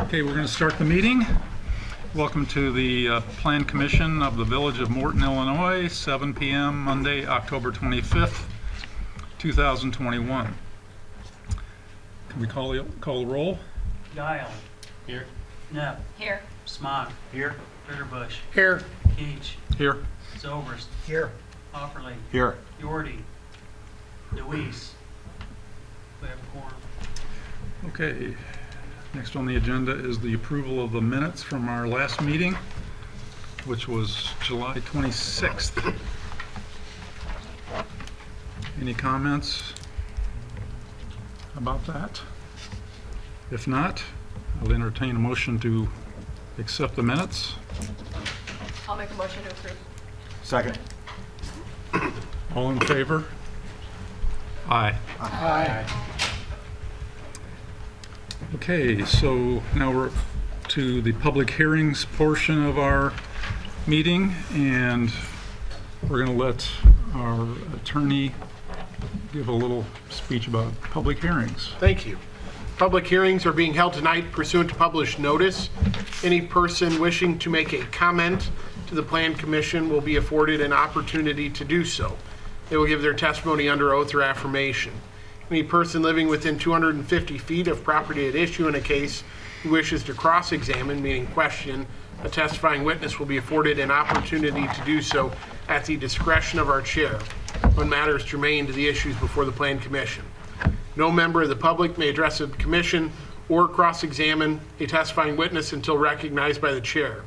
Okay, we're going to start the meeting. Welcome to the Plan Commission of the Village of Morton, Illinois, 7 p.m. Monday, October 25th, 2021. Can we call the roll? Guile. Here. Knapp. Here. Smock. Here. Ritterbusch. Here. Keach. Here. Zobrist. Here. Offerly. Here. Yordi. DeWeese. We have a quorum. Okay. Next on the agenda is the approval of the minutes from our last meeting, which was July 26th. Any comments about that? If not, I'll entertain a motion to accept the minutes. I'll make a motion to approve. Second. All in favor? Aye. Aye. Okay, so now we're to the public hearings portion of our meeting, and we're going to let our attorney give a little speech about public hearings. Thank you. Public hearings are being held tonight pursuant to published notice. Any person wishing to make a comment to the Plan Commission will be afforded an opportunity to do so. They will give their testimony under oath or affirmation. Any person living within 250 feet of property at issue in a case who wishes to cross-examine, meaning question, a testifying witness will be afforded an opportunity to do so at the discretion of our chair when matters germane to the issues before the Plan Commission. No member of the public may address the commission or cross-examine a testifying witness until recognized by the chair.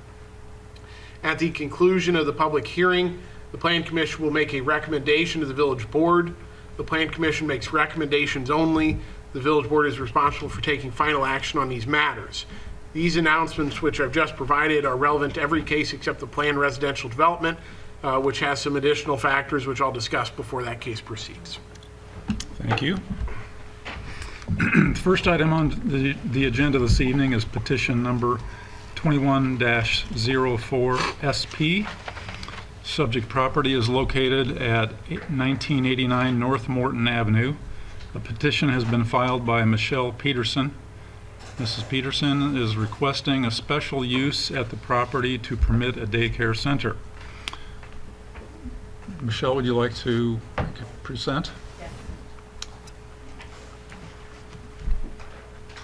At the conclusion of the public hearing, the Plan Commission will make a recommendation to the village board. The Plan Commission makes recommendations only. The village board is responsible for taking final action on these matters. These announcements, which I've just provided, are relevant to every case except the planned residential development, which has some additional factors which I'll discuss before that case proceeds. Thank you. The first item on the agenda this evening is petition number 21-04 SP. Subject property is located at 1989 North Morton Avenue. A petition has been filed by Michelle Peterson. Mrs. Peterson is requesting a special use at the property to permit a daycare center. Michelle, would you like to present? Yes.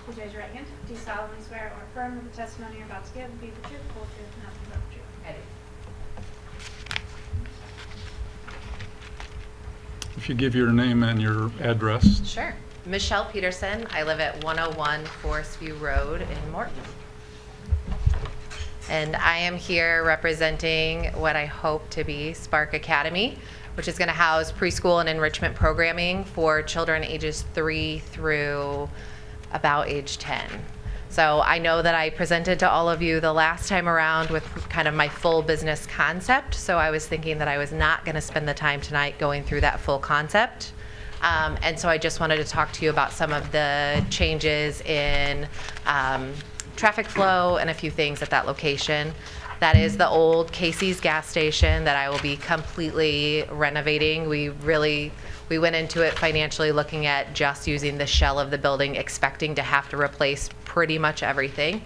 Please raise your right hand. Do you solemnly swear or affirm that the testimony you're about to give will be the truth, whole truth, and nothing but the truth? I do. If you give your name and your address. Sure. Michelle Peterson. I live at 101 Forest View Road in Morton. And I am here representing what I hope to be Spark Academy, which is going to house preschool and enrichment programming for children ages 3 through about age 10. So I know that I presented to all of you the last time around with kind of my full business concept. So I was thinking that I was not going to spend the time tonight going through that full concept. And so I just wanted to talk to you about some of the changes in traffic flow and a few things at that location. That is the old Casey's gas station that I will be completely renovating. We went into it financially looking at just using the shell of the building, expecting to have to replace pretty much everything.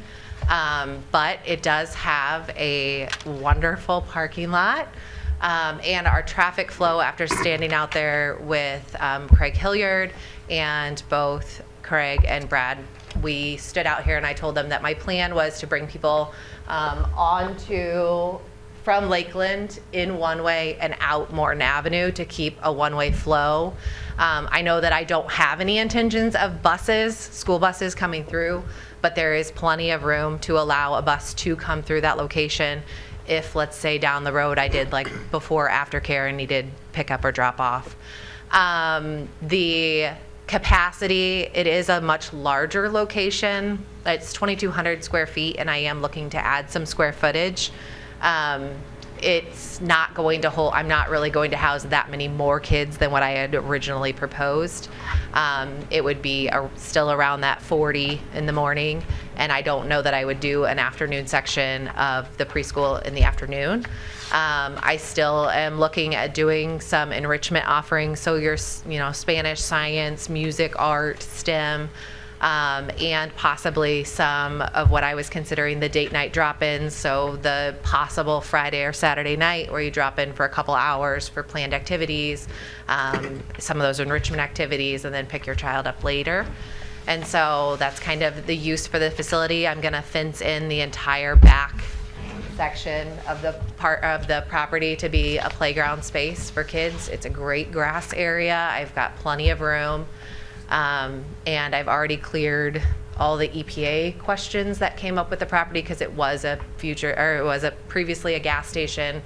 But it does have a wonderful parking lot. And our traffic flow, after standing out there with Craig Hilliard and both Craig and Brad, we stood out here and I told them that my plan was to bring people from Lakeland in one way and out Morton Avenue to keep a one-way flow. I know that I don't have any intentions of school buses coming through, but there is plenty of room to allow a bus to come through that location if, let's say, down the road I did like before aftercare and needed pickup or drop off. The capacity, it is a much larger location. It's 2,200 square feet, and I am looking to add some square footage. It's not going to hold, I'm not really going to house that many more kids than what I had originally proposed. It would be still around that 40 in the morning, and I don't know that I would do an afternoon section of the preschool in the afternoon. I still am looking at doing some enrichment offerings, so your Spanish, science, music, art, STEM, and possibly some of what I was considering the date night drop-ins. So the possible Friday or Saturday night where you drop in for a couple hours for planned activities, some of those enrichment activities, and then pick your child up later. And so that's kind of the use for the facility. I'm going to fence in the entire back section of the part of the property to be a playground space for kids. It's a great grass area. I've got plenty of room. And I've already cleared all the EPA questions that came up with the property because it was previously a gas station.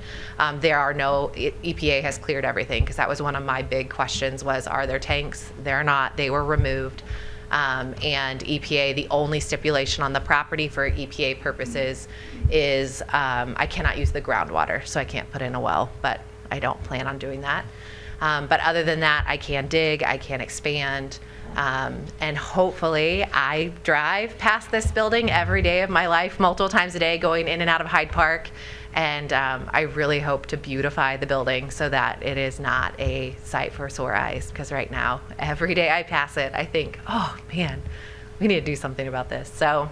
There are no, EPA has cleared everything because that was one of my big questions was, are there tanks? They're not, they were removed. And EPA, the only stipulation on the property for EPA purposes is I cannot use the groundwater, so I can't put in a well, but I don't plan on doing that. But other than that, I can dig, I can expand, and hopefully I drive past this building every day of my life, multiple times a day, going in and out of Hyde Park. And I really hope to beautify the building so that it is not a sight for sore eyes. Because right now, every day I pass it, I think, oh man, we need to do something about this. So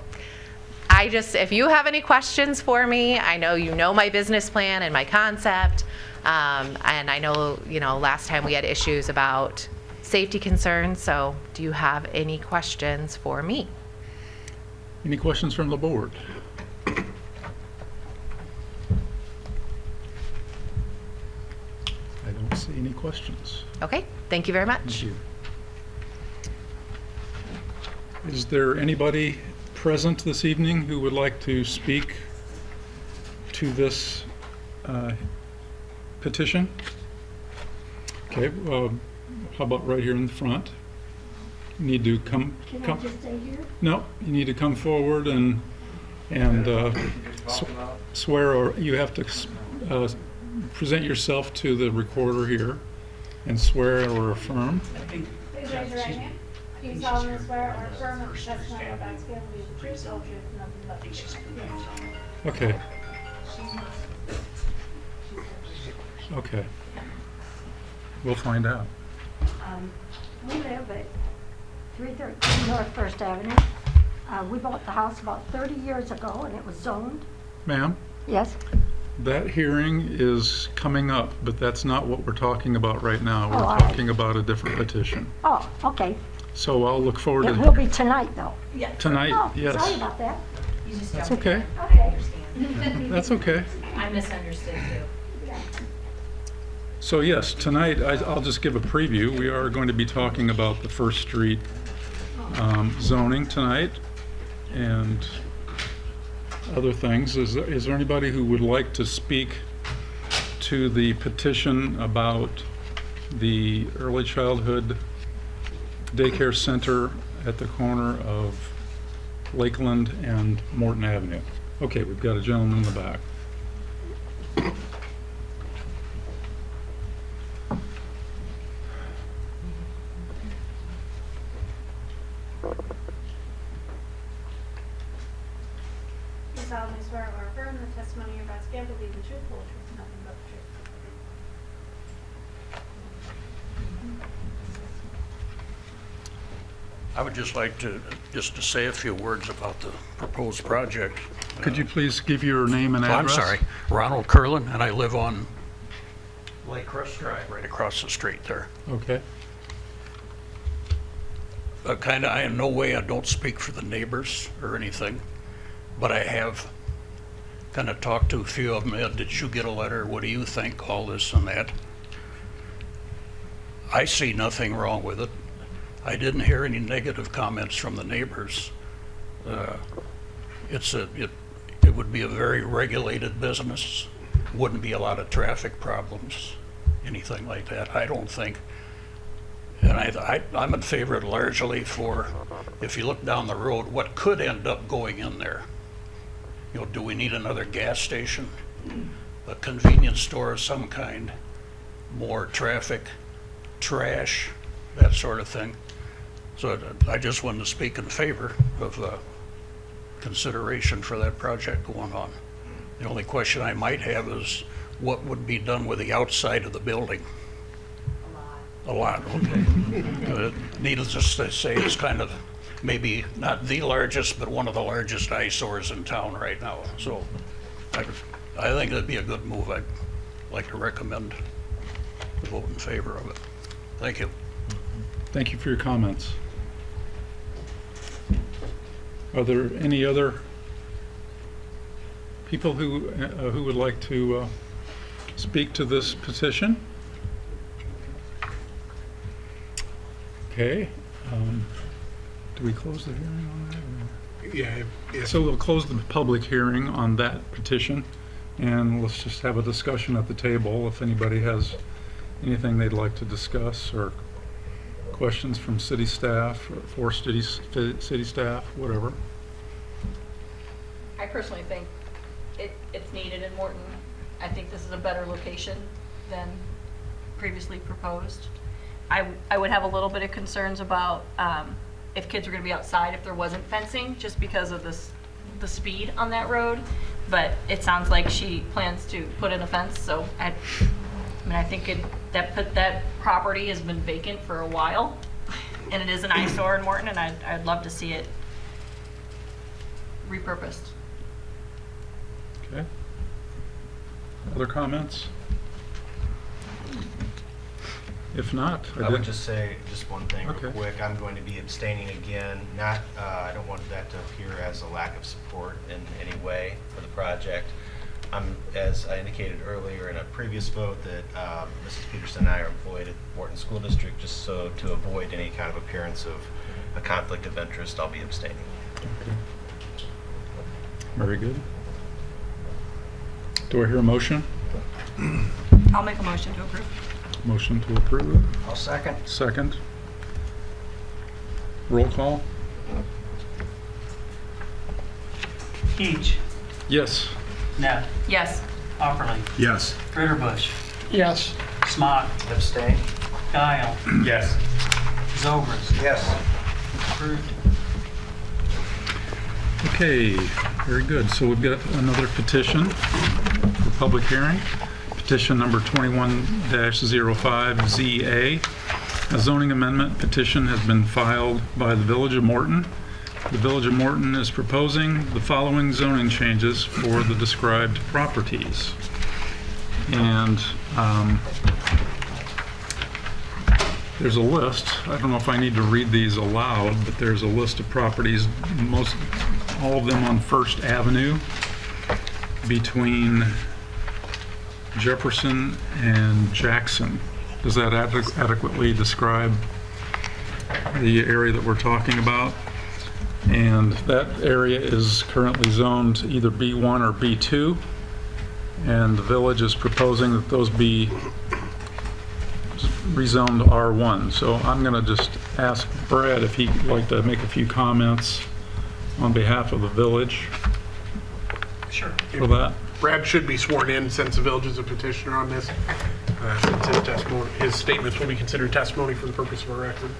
if you have any questions for me, I know you know my business plan and my concept. And I know, last time we had issues about safety concerns. So do you have any questions for me? Any questions from the board? I don't see any questions. Okay, thank you very much. Thank you. Is there anybody present this evening who would like to speak to this petition? Okay, how about right here in the front? You need to come. Can I just stay here? No, you need to come forward and swear, or you have to present yourself to the recorder here and swear or affirm. Please raise your right hand. Do you solemnly swear or affirm that the testimony you're about to give will be the truth, whole truth, and nothing but the truth? Okay. Okay. We'll find out. We live at 313 North First Avenue. We bought the house about 30 years ago and it was zoned. Ma'am, Yes? that hearing is coming up, but that's not what we're talking about right now. We're Oh, all right. talking about a different petition. Oh, okay. So I'll look forward It will to be tonight though. tonight. Oh, Yes. sorry about that. That's okay. Okay. That's okay. I misunderstood too. So yes, tonight, I'll just give a preview. We are going to be talking about the First Street zoning tonight and other things. Is there anybody who would like to speak to the petition about the early childhood daycare center at the corner of Lakeland and Morton Avenue? Okay, we've got a gentleman in the back. Do you solemnly swear or affirm the testimony you're about to give will be the truth, whole truth, and nothing but the truth? I would just like to say a few words about the proposed project. Could you please give your name and Oh, I'm address? sorry, Ronald Curlin, and I live on Lake Crest Drive, right across the street there. Okay. I in no way, I don't speak for the neighbors or anything, but I have kind of talked to a few of them. Ed, did you get a letter? What do you think? All this and that. I see nothing wrong with it. I didn't hear any negative comments from the neighbors. It would be a very regulated business. Wouldn't be a lot of traffic problems, anything like that, I don't think. And I'm in favor of it largely for, if you look down the road, what could end up going in there. Do we need another gas station? A convenience store of some kind? More traffic, trash, that sort of thing. So I just wanted to speak in favor of consideration for that project going on. The only question I might have is what would be done with the outside of the building? A lot, okay. Needless to say, it's kind of maybe not the largest, but one of the largest eyesores in town right now. So I think that'd be a good move. I'd like to recommend the vote in favor of it. Thank you. Thank you for your comments. Are there any other people who would like to speak to this petition? Okay. Do we close the hearing on that? Yeah, yes. So we'll close the public hearing on that petition, and let's just have a discussion at the table if anybody has anything they'd like to discuss or questions from city staff or for city staff, whatever. I personally think it's needed in Morton. I think this is a better location than previously proposed. I would have a little bit of concerns about if kids were going to be outside if there wasn't fencing, just because of the speed on that road. But it sounds like she plans to put in a fence, so I think that property has been vacant for a while, and it is an eyesore in Morton, and I'd love to see it repurposed. Okay. Other comments? If not, I would just say just one thing real Okay. quick. I'm going to be abstaining again. I don't want that to appear as a lack of support in any way for the project. As I indicated earlier in a previous vote, that Mrs. Peterson and I are employed at Morton School District, just so to avoid any kind of appearance of a conflict of interest, I'll be abstaining. Okay. Very good. Do I hear a motion? I'll make a motion to approve. Motion to approve. I'll second. Second. Roll call. Keach, Yes. Neff, Yes. Opperly, Yes. Ritterbusch, Yes. Smock, Abstain? Guile, Yes. Zobrist. Yes. Approved. Okay, very good. So we've got another petition for public hearing. Petition number 21-05ZA. A zoning amendment petition has been filed by the Village of Morton. The Village of Morton is proposing the following zoning changes for the described properties. And there's a list. I don't know if I need to read these aloud, but there's a list of properties, all of them on First Avenue between Jefferson and Jackson. Does that adequately describe the area that we're talking about? And that area is currently zoned either B1 or B2, and the village is proposing that those be rezoned R1. So I'm going to just ask Brad if he'd like to make a few comments on behalf of the village Sure. for that. Brad should be sworn in since the village is a petitioner on this. Since his testimony, his statements will be considered testimony for the purpose of a record.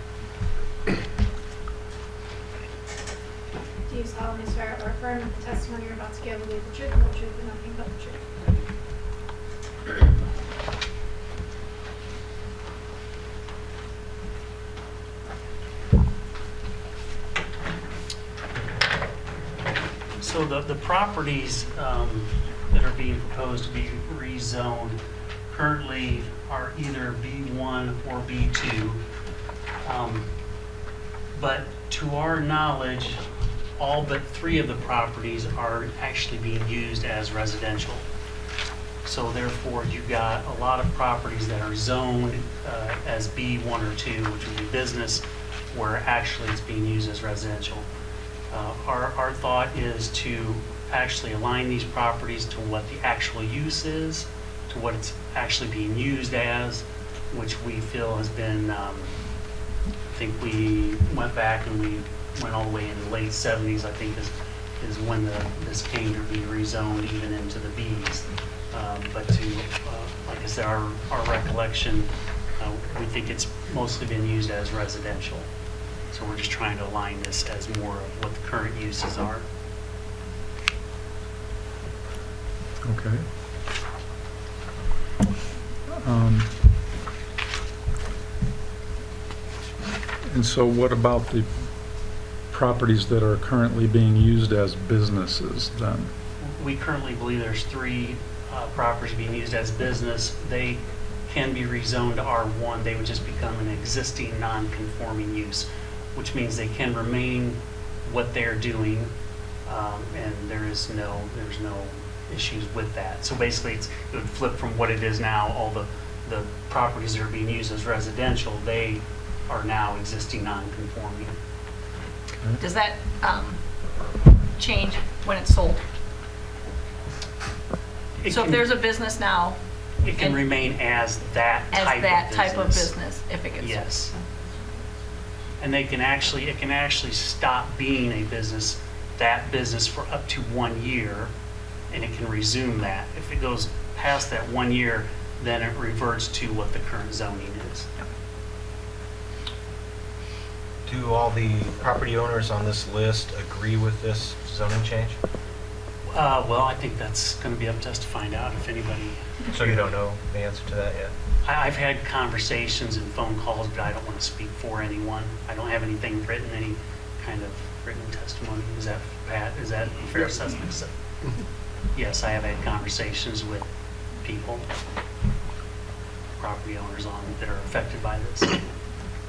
Do you solemnly swear or affirm that the testimony you're about to give will be the truth, the whole truth, and nothing but the truth? So the properties that are being proposed to be rezoned currently are either B1 or B2. But to our knowledge, all but 3 of the properties are actually being used as residential. So therefore, you've got a lot of properties that are zoned as B1 or 2, which would be business, where actually it's being used as residential. Our thought is to actually align these properties to what the actual use is, to what it's actually being used as, which we feel has been, I think we went back and we went all the way in the late 70s, I think is when this came to be rezoned even into the Bs. But like I said, our recollection, we think it's mostly been used as residential. So we're just trying to align this as more of what the current uses are. Okay. And so what about the properties that are currently being used as businesses then? We currently believe there's 3 properties being used as business. They can be rezoned to R1. They would just become an existing non-conforming use, which means they can remain what they're doing, and there's no issues with that. So basically, it would flip from what it is now. All the properties that are being used as residential, they are now existing non-conforming. Does that change when it's sold? So if there's a business now, It can and- remain as that as type that of business. type of business, if it gets sold? Yes. And it can actually stop being a business, that business, for up to 1 year, and it can resume that. If it goes past that 1 year, then it reverts to what the current zoning is. Do all the property owners on this list agree with this zoning change? Well, I think that's going to be up to us to find out if anybody. So you don't know the answer to that yet? I've had conversations and phone calls, but I don't want to speak for anyone. I don't have anything written, any kind of written testimony. Is that, Pat, is that a fair assessment? So- Yes, I have had conversations with people, property owners on that are affected by this.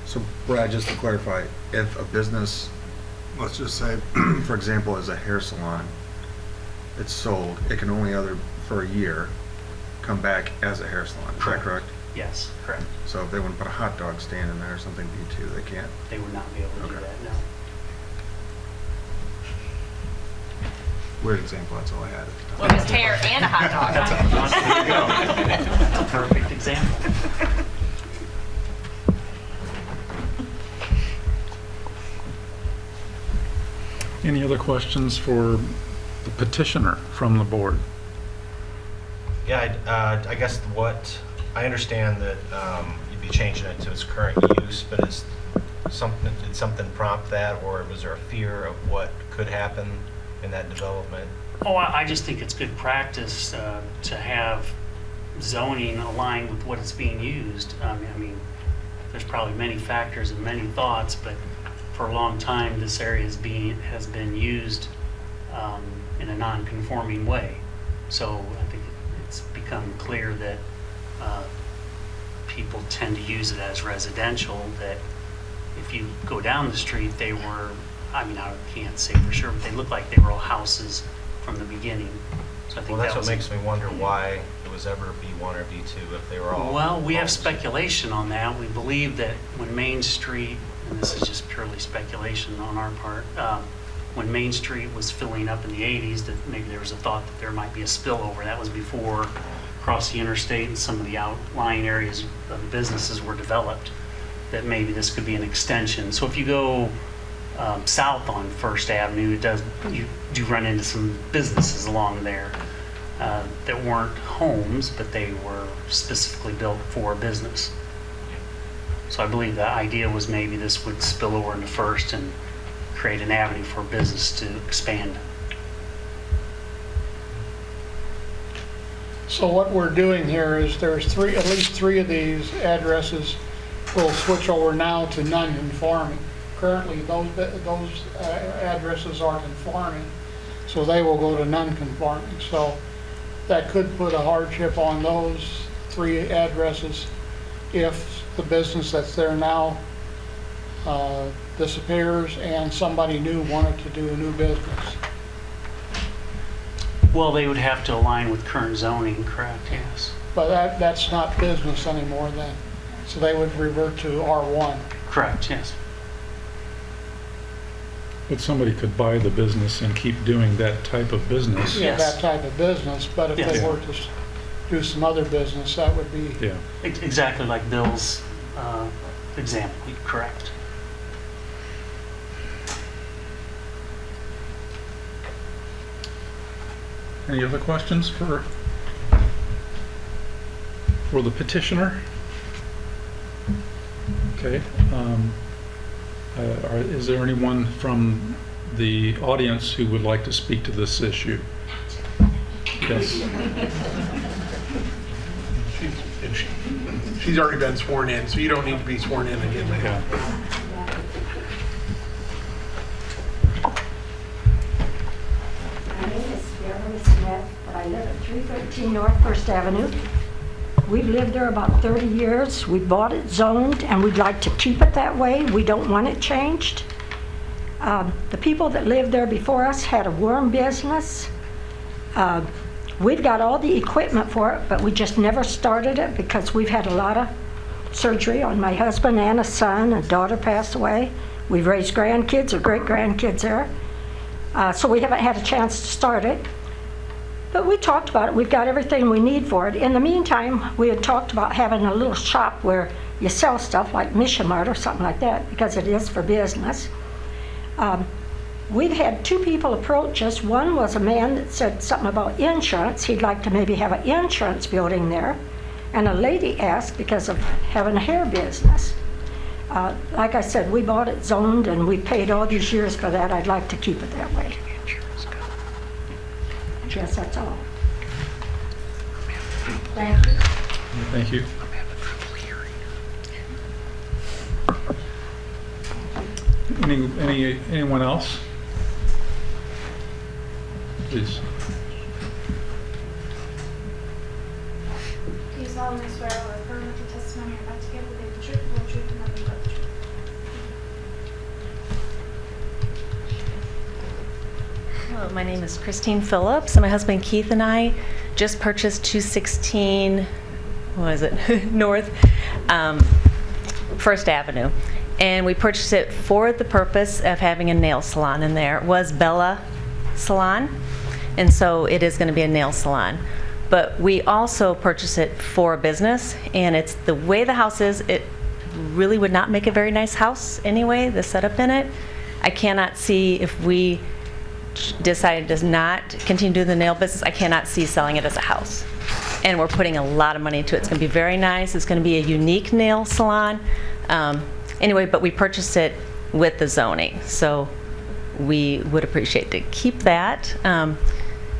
So Brad, just to clarify, if a business, let's just say, for example, is a hair salon, it's sold, it can only for a year, come back as a hair salon, is that Correct. correct? Yes, correct. So if they want to put a hot dog stand in there or something, B2, they can't? They would not be able to do Okay. that, no. Weird example, that's all I had. Well, it's hair and a hot dog. That's a perfect example. Any other questions for the petitioner from the board? Yeah, I guess I understand that you'd be changing it to its current use, but did something prompt that, or was there a fear of what could happen in that development? Oh, I just think it's good practice to have zoning aligned with what it's being used. I mean, there's probably many factors and many thoughts, but for a long time, this area has been used in a non-conforming way. So I think it's become clear that people tend to use it as residential, that if you go down the street, they were, I mean, I can't say for sure, but they look like they were all houses from the beginning. So I think Well, that's that what was makes me wonder why it was ever B1 or B2 if they were all. Well, we have homes. speculation on that. We believe that when Main Street, and this is just purely speculation on our part, when Main Street was filling up in the 80s, that maybe there was a thought that there might be a spillover. That was before across the interstate and some of the outlying areas of the businesses were developed, that maybe this could be an extension. So if you go south on First Avenue, you do run into some businesses along there that weren't homes, but they were specifically built for business. So I believe the idea was maybe this would spill over into First and create an avenue for business to expand. So what we're doing here is there's at least three of these addresses will switch over now to non-conforming. Currently, those addresses are conforming, so they will go to non-conforming. So that could put a hardship on those three addresses if the business that's there now disappears and somebody new wanted to do a new business. Well, they would have to align with current zoning, correct? Yes. But that's not business anymore then. So they would revert to R1. Correct, yes. But somebody could buy the business and keep doing that type of business. Yeah, Yes. that type of business, but if Yes. they were to do some other business, that would be, Yeah. Exactly like Bill's example, correct. Any other questions for the petitioner? Okay. Is there anyone from the audience who would like to speak to this issue? Yes. She's already been sworn in, so you don't need to be sworn in again, ma'am. Yeah. Lori Smith, but I live at 313 North First Avenue. We've lived there about 30 years. We bought it zoned, and we'd like to keep it that way. We don't want it changed. The people that lived there before us had a worm business. We've got all the equipment for it, but we just never started it because we've had a lot of surgery on my husband and a son. A daughter passed away. We've raised grandkids or great-grandkids there. So we haven't had a chance to start it. But we talked about it. We've got everything we need for it. In the meantime, we had talked about having a little shop where you sell stuff like Mission Mart or something like that, because it is for business. We've had two people approach us. One was a man that said something about insurance. He'd like to maybe have an insurance building there. And a lady asked because of having a hair business. Like I said, we bought it zoned and we paid all these years for that. I'd like to keep it that way. I guess that's all. Thank you. Thank you. Anyone else? Please. Do you solemnly swear or affirm that the testimony you're about to give will be the truth, the whole truth, and nothing but the truth? Hello, my name is Christine Phillips, and my husband Keith and I just purchased 216, what is it, North First Avenue. And we purchased it for the purpose of having a nail salon in there. It was Bella Salon, and so it is going to be a nail salon. But we also purchased it for a business, and it's the way the house is, it really would not make a very nice house anyway, the setup in it. I cannot see, if we decided to not continue doing the nail business, I cannot see selling it as a house. And we're putting a lot of money into it. It's going to be very nice. It's going to be a unique nail salon. Anyway, but we purchased it with the zoning, so we would appreciate to keep that.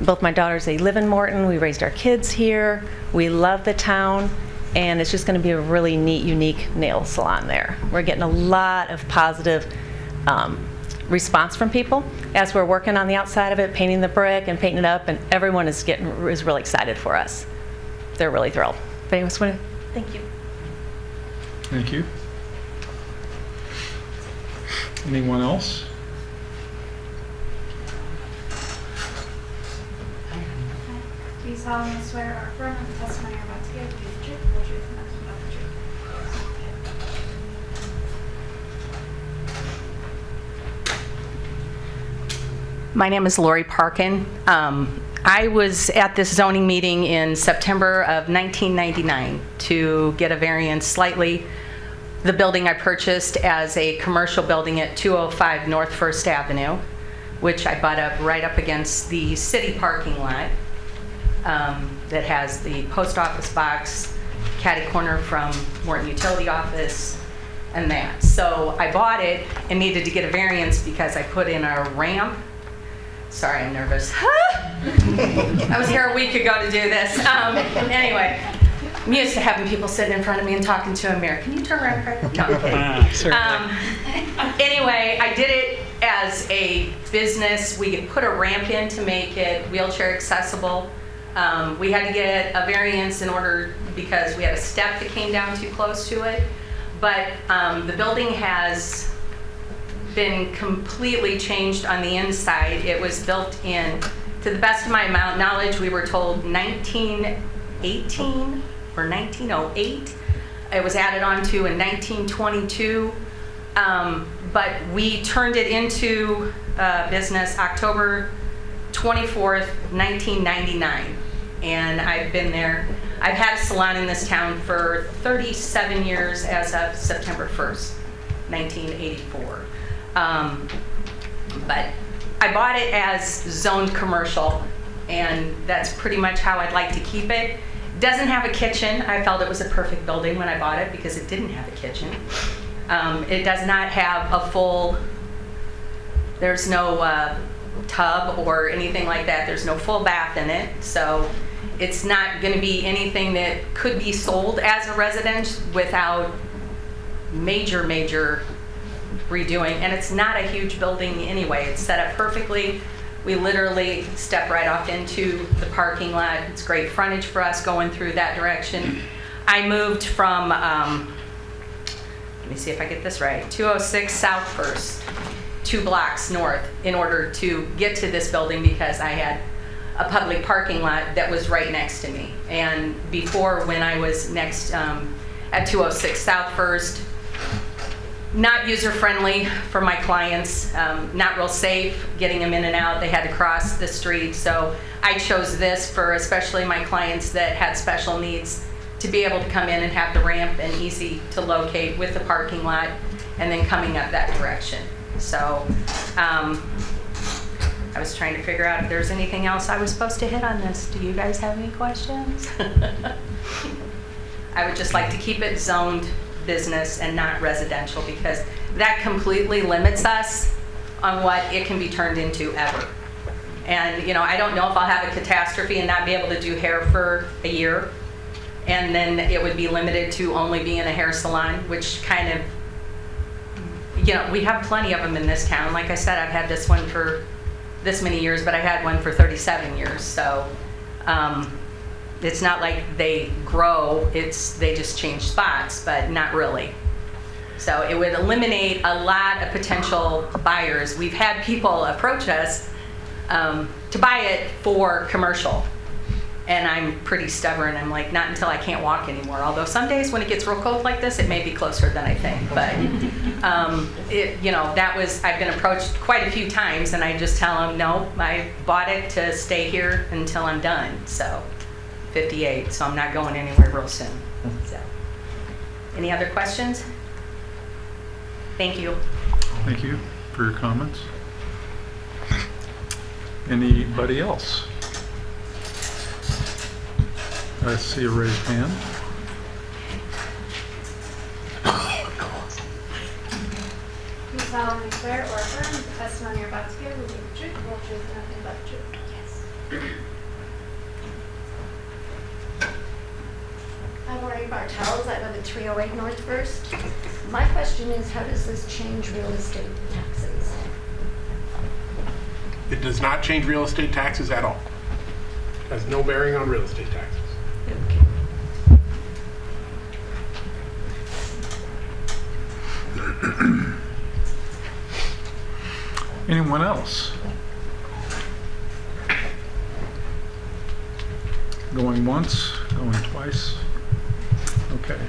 Both my daughters, they live in Morton. We raised our kids here. We love the town, and it's just going to be a really neat, unique nail salon there. We're getting a lot of positive response from people as we're working on the outside of it, painting the brick and painting it up, and everyone is really excited for us. They're really thrilled. If anyone wants to, thank you. Thank you. Anyone else? Do you solemnly swear or affirm that the testimony you're about to give will be the truth, the whole truth, and nothing but the truth? My name is Lori Parkin. I was at this zoning meeting in September of 1999 to get a variance slightly. The building I purchased as a commercial building at 205 North First Avenue, which I bought up right up against the city parking lot that has the post office box, catty corner from Morton Utility Office, and that. So I bought it and needed to get a variance because I put in a ramp. Sorry, I'm nervous. I was here a week ago to do this. Anyway, I'm used to having people sitting in front of me and talking to a mirror. Can you turn around, Craig? No, I'm kidding. Anyway, I did it as a business. We could put a ramp in to make it wheelchair accessible. We had to get a variance in order because we had a step that came down too close to it. But the building has been completely changed on the inside. It was built in, to the best of my knowledge, we were told 1918 or 1908. It was added on to in 1922. But we turned it into business October 24th, 1999. And I've been there. I've had a salon in this town for 37 years as of September 1st, 1984. But I bought it as zoned commercial, and that's pretty much how I'd like to keep it. Doesn't have a kitchen. I felt it was a perfect building when I bought it because it didn't have a kitchen. It does not have a full, there's no tub or anything like that. There's no full bath in it. So it's not going to be anything that could be sold as a residence without major redoing. And it's not a huge building anyway. It's set up perfectly. We literally step right off into the parking lot. It's great frontage for us going through that direction. I moved from, let me see if I get this right, 206 South First, 2 blocks north, in order to get to this building because I had a public parking lot that was right next to me. And before, when I was next at 206 South First, not user-friendly for my clients, not real safe getting them in and out. They had to cross the street. So I chose this for especially my clients that had special needs, to be able to come in and have the ramp and easy to locate with the parking lot and then coming up that direction. So I was trying to figure out if there's anything else I was supposed to hit on this. Do you guys have any questions? I would just like to keep it zoned business and not residential, because that completely limits us on what it can be turned into ever. And I don't know if I'll have a catastrophe and not be able to do hair for a year, and then it would be limited to only being a hair salon, which kind of, we have plenty of them in this town. Like I said, I've had this one for this many years, but I had one for 37 years. So it's not like they grow, they just change spots, but not really. So it would eliminate a lot of potential buyers. We've had people approach us to buy it for commercial. And I'm pretty stubborn. I'm like, not until I can't walk anymore. Although some days when it gets real cold like this, it may be closer than I think. But I've been approached quite a few times, and I just tell them, no, I bought it to stay here until I'm done. So 58, so I'm not going anywhere real soon. So, any other questions? Thank you. Thank you for your comments. Anybody else? I see a raised hand. You solemnly swear or affirm the testimony you're about to give will be the truth, the whole truth, and nothing but the truth? Yes. I'm Lori Bartels. I live at 308 North First. My question is, how does this change real estate taxes? It does not change real estate taxes at all. Has no bearing on real estate taxes. Anyone else? Going once, going twice? Okay.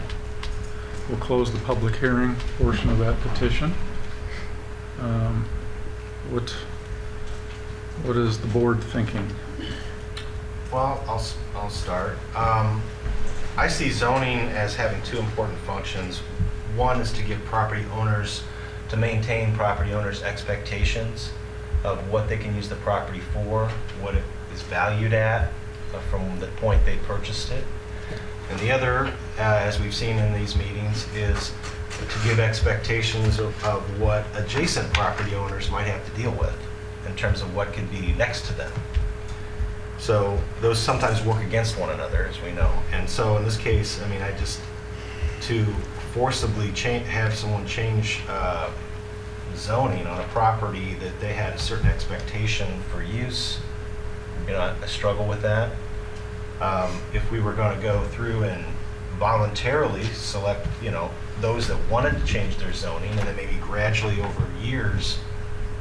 We'll close the public hearing portion of that petition. What is the board thinking? Well, I'll start. I see zoning as having 2 important functions. One is to give property owners, to maintain property owners' expectations of what they can use the property for, what it is valued at from the point they purchased it. And the other, as we've seen in these meetings, is to give expectations of what adjacent property owners might have to deal with in terms of what could be next to them. So those sometimes work against one another, as we know. And so in this case, I mean, to forcibly have someone change zoning on a property that they had a certain expectation for use, I struggle with that. If we were going to go through and voluntarily select, those that wanted to change their zoning, and then maybe gradually over years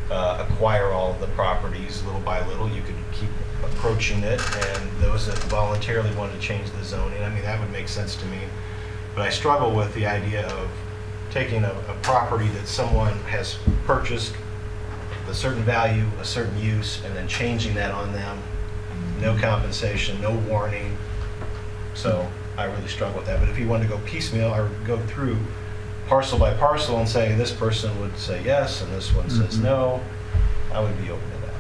acquire all of the properties little by little, you could keep approaching it, and those that voluntarily wanted to change the zoning, I mean, that would make sense to me. But I struggle with the idea of taking a property that someone has purchased, a certain value, a certain use, and then changing that on them. No compensation, no warning. So I really struggle with that. But if you wanted to go piecemeal, I would go through parcel by parcel and say this person would say yes and this one says no. I would be open to that.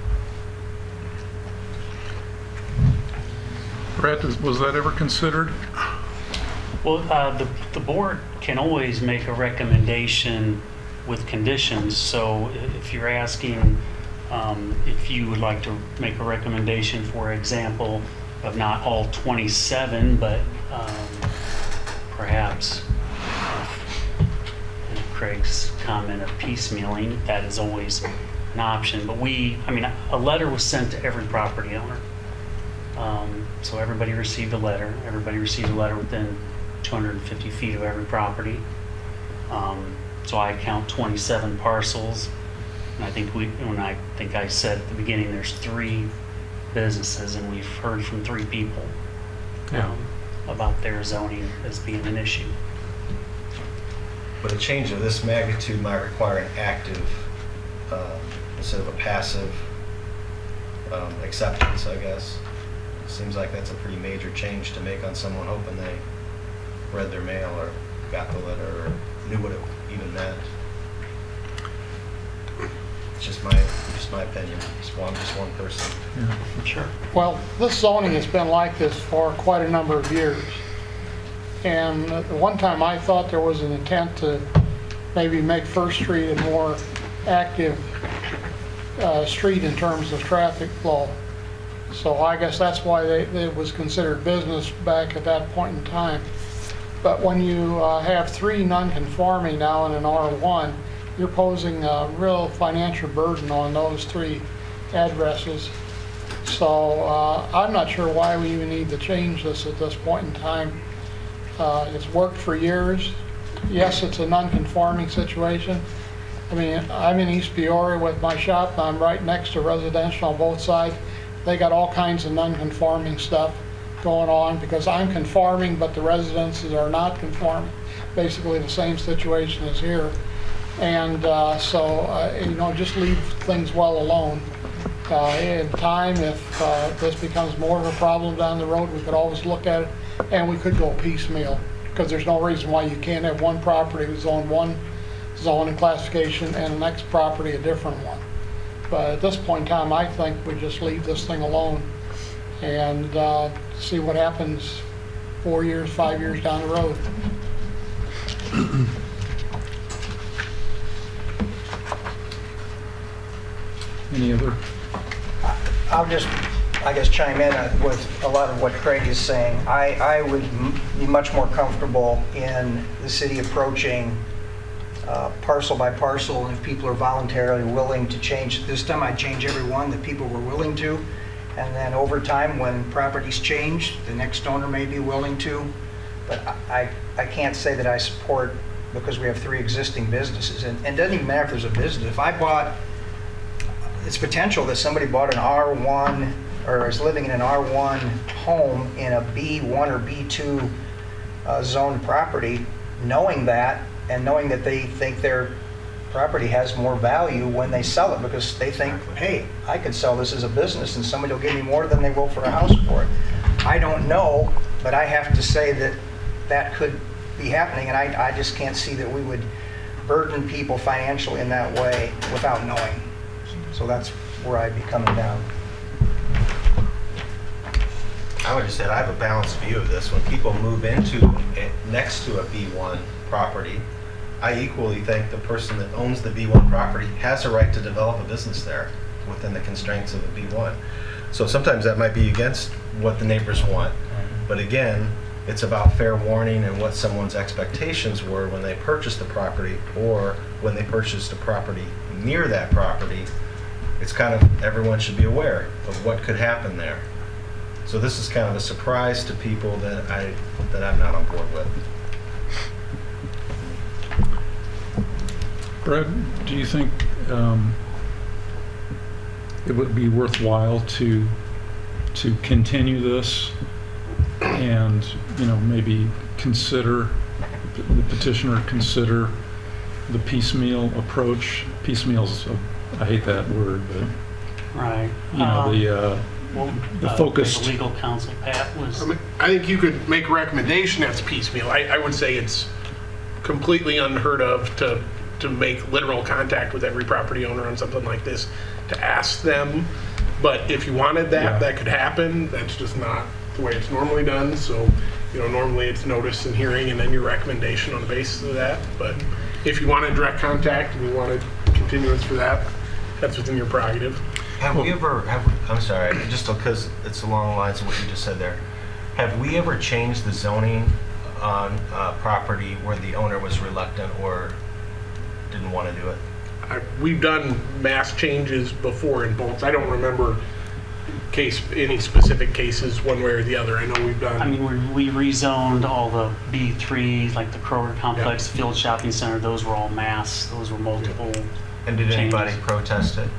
Brett, was that ever considered? Well, the board can always make a recommendation with conditions. So if you're asking if you would like to make a recommendation, for example, of not all 27, but perhaps Craig's comment of piecemealing, that is always an option. But a letter was sent to every property owner. So everybody received a letter. Everybody received a letter within 250 feet of every property. So I count 27 parcels. And I think I said at the beginning, there's 3 businesses, and we've heard from 3 people about their zoning as being an issue. But a change of this magnitude might require an active, instead of a passive acceptance, I guess. It seems like that's a pretty major change to make on someone hoping they read their mail or got the letter or knew what it even meant. It's just my opinion. I'm just one person. Yeah. Sure. Well, this zoning has been like this for quite a number of years. And at one time I thought there was an intent to maybe make First Street a more active street in terms of traffic flow. So I guess that's why it was considered business back at that point in time. But when you have 3 non-conforming now in an R1, you're posing a real financial burden on those 3 addresses. So I'm not sure why we even need to change this at this point in time. It's worked for years. Yes, it's a non-conforming situation. I mean, I'm in East Peoria with my shop. I'm right next to residential on both sides. They got all kinds of non-conforming stuff going on because I'm conforming, but the residences are not conforming. Basically the same situation as here. And just leave things well alone. In time, if this becomes more of a problem down the road, we could always look at it, and we could go piecemeal, because there's no reason why you can't have one property with one zone and classification and the next property a different one. But at this point in time, I think we just leave this thing alone and see what happens 4 years, 5 years down the road. Any other? I'll just, I guess, chime in with a lot of what Craig is saying. I would be much more comfortable in the city approaching parcel by parcel, and if people are voluntarily willing to change. This time I'd change every one that people were willing to, and then over time, when properties change, the next owner may be willing to. But I can't say that I support, because we have 3 existing businesses, and it doesn't even matter if there's a business. If I bought, it's potential that somebody bought an R1 or is living in an R1 home in a B1 or B2 zone property, knowing that, and knowing that they think their property has more value when they sell it, because they think, hey, I could sell this as a business and somebody will give me more than they will for a house for it. I don't know, but I have to say that that could be happening, and I just can't see that we would burden people financially in that way without knowing. So that's where I'd be coming down. I would just say I have a balanced view of this. When people move next to a B1 property, I equally think the person that owns the B1 property has a right to develop a business there within the constraints of the B1. So sometimes that might be against what the neighbors want. But again, it's about fair warning and what someone's expectations were when they purchased the property, or when they purchased a property near that property. It's kind of, everyone should be aware of what could happen there. So this is kind of a surprise to people that I'm not on board with. Brad, do you think it would be worthwhile to continue this and, maybe consider, the petitioner consider the piecemeal approach? Piecemeal's, I hate that word, but Right. the focused. The legal counsel, Pat, was. I think you could make a recommendation that's piecemeal. I would say it's completely unheard of to make literal contact with every property owner on something like this, to ask them. But if you wanted that, that could happen. That's just not the way it's normally done. So, normally it's notice and hearing and then your recommendation on the basis of that. But if you wanted direct contact and you wanted continuance for that, that's within your prerogative. Have we ever, I'm sorry, just because it's along the lines of what you just said there, have we ever changed the zoning on property where the owner was reluctant or didn't want to do it? we've done mass changes before in both. I don't remember any specific cases one way or the other. I know we've done. I mean, we rezoned all the B3s, like the Kroger complex, Field Shopping Center, those were all mass, those were multiple. And did anybody changes. protest it?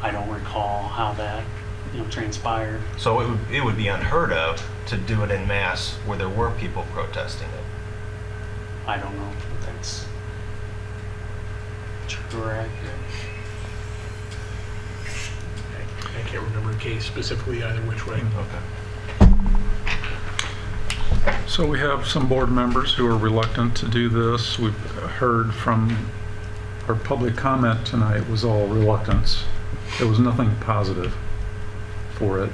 I don't recall how that, transpired. So it would be unheard of to do it in mass where there were people protesting it. I don't know if that's true or accurate. I can't remember a case specifically either which way. Okay. So we have some board members who are reluctant to do this. We've heard from our public comment tonight was all reluctance. There was nothing positive for it.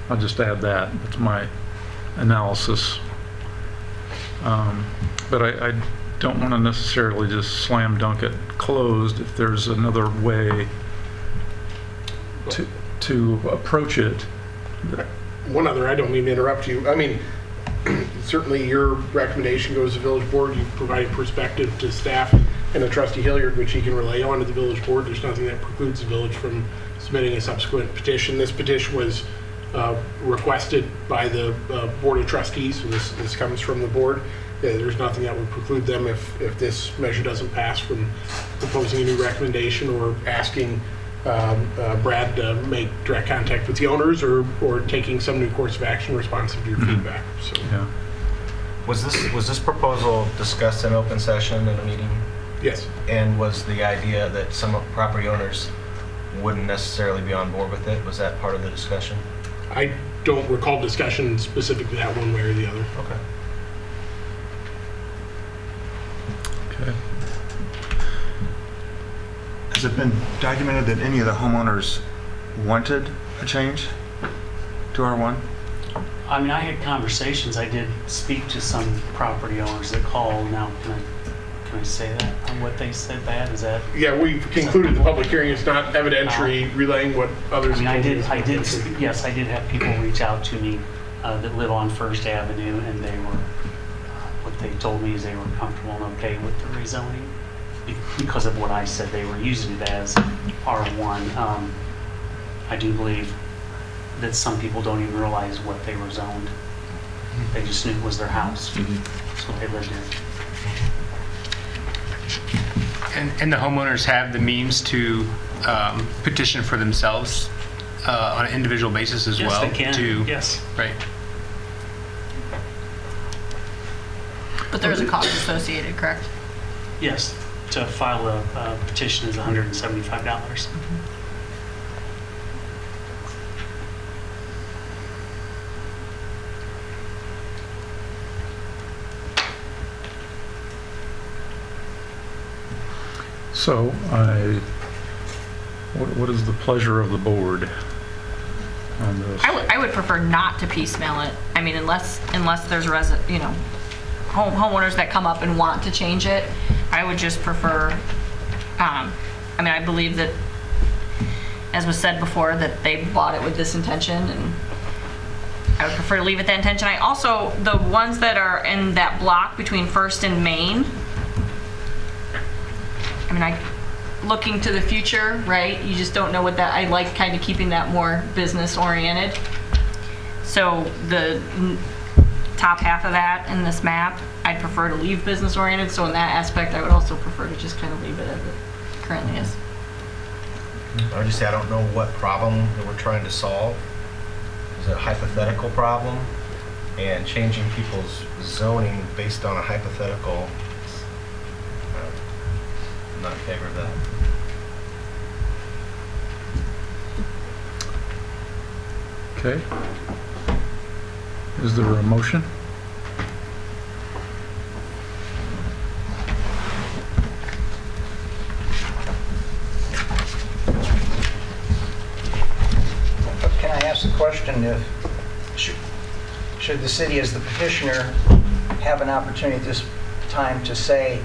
I'll just add that. That's my analysis. But I don't want to necessarily just slam dunk it closed if there's another way to approach it. One other, I don't mean to interrupt you. I mean, certainly your recommendation goes to the village board. You provide perspective to staff and to Trustee Hilliard, which he can relay on to the village board. There's nothing that precludes the village from submitting a subsequent petition. This petition was requested by the Board of Trustees, so this comes from the board. There's nothing that would preclude them if this measure doesn't pass from proposing a new recommendation or asking Brad to make direct contact with the owners or taking some new course of action responsive to your feedback. So. Yeah. Was this proposal discussed in open session in a meeting? Yes. And was the idea that some property owners wouldn't necessarily be on board with it? Was that part of the discussion? I don't recall discussion specific to that one way or the other. Okay. Okay. Has it been documented that any of the homeowners wanted a change to R1? I mean, I had conversations. I did speak to some property owners that called. Now, can I say that on what they said? That is that? Yeah, we've concluded the public hearing. It's not evidentiary relaying what others. I mean, I did. Yes, I did have people reach out to me that live on First Avenue, and they were. What they told me is they were comfortable and okay with the rezoning because of what I said. They were using it as R1. I do believe that some people don't even realize what they were zoned. They just knew it was their house. That's what they lived in. And the homeowners have the means to petition for themselves on an individual basis as well? Yes, they can. Yes. Right. But there's a cost associated, correct? Yes. To file a petition is $175. So what is the pleasure of the board on this? I would prefer not to piecemeal it. I mean, unless there's homeowners that come up and want to change it, I would just prefer. I mean, I believe that, as was said before, that they bought it with this intention, and I would prefer to leave it that intention. I also, the ones that are in that block between First and Main. I mean, looking to the future, right? You just don't know what that. I like kind of keeping that more business oriented. So the top half of that in this map, I'd prefer to leave business oriented. So in that aspect, I would also prefer to just kind of leave it as it currently is. I would just say I don't know what problem that we're trying to solve. Is it a hypothetical problem? And changing people's zoning based on a hypothetical, I'm not in favor of that. Okay. Is there a motion? Can I ask the question if, should the city as the petitioner have an opportunity at this time to say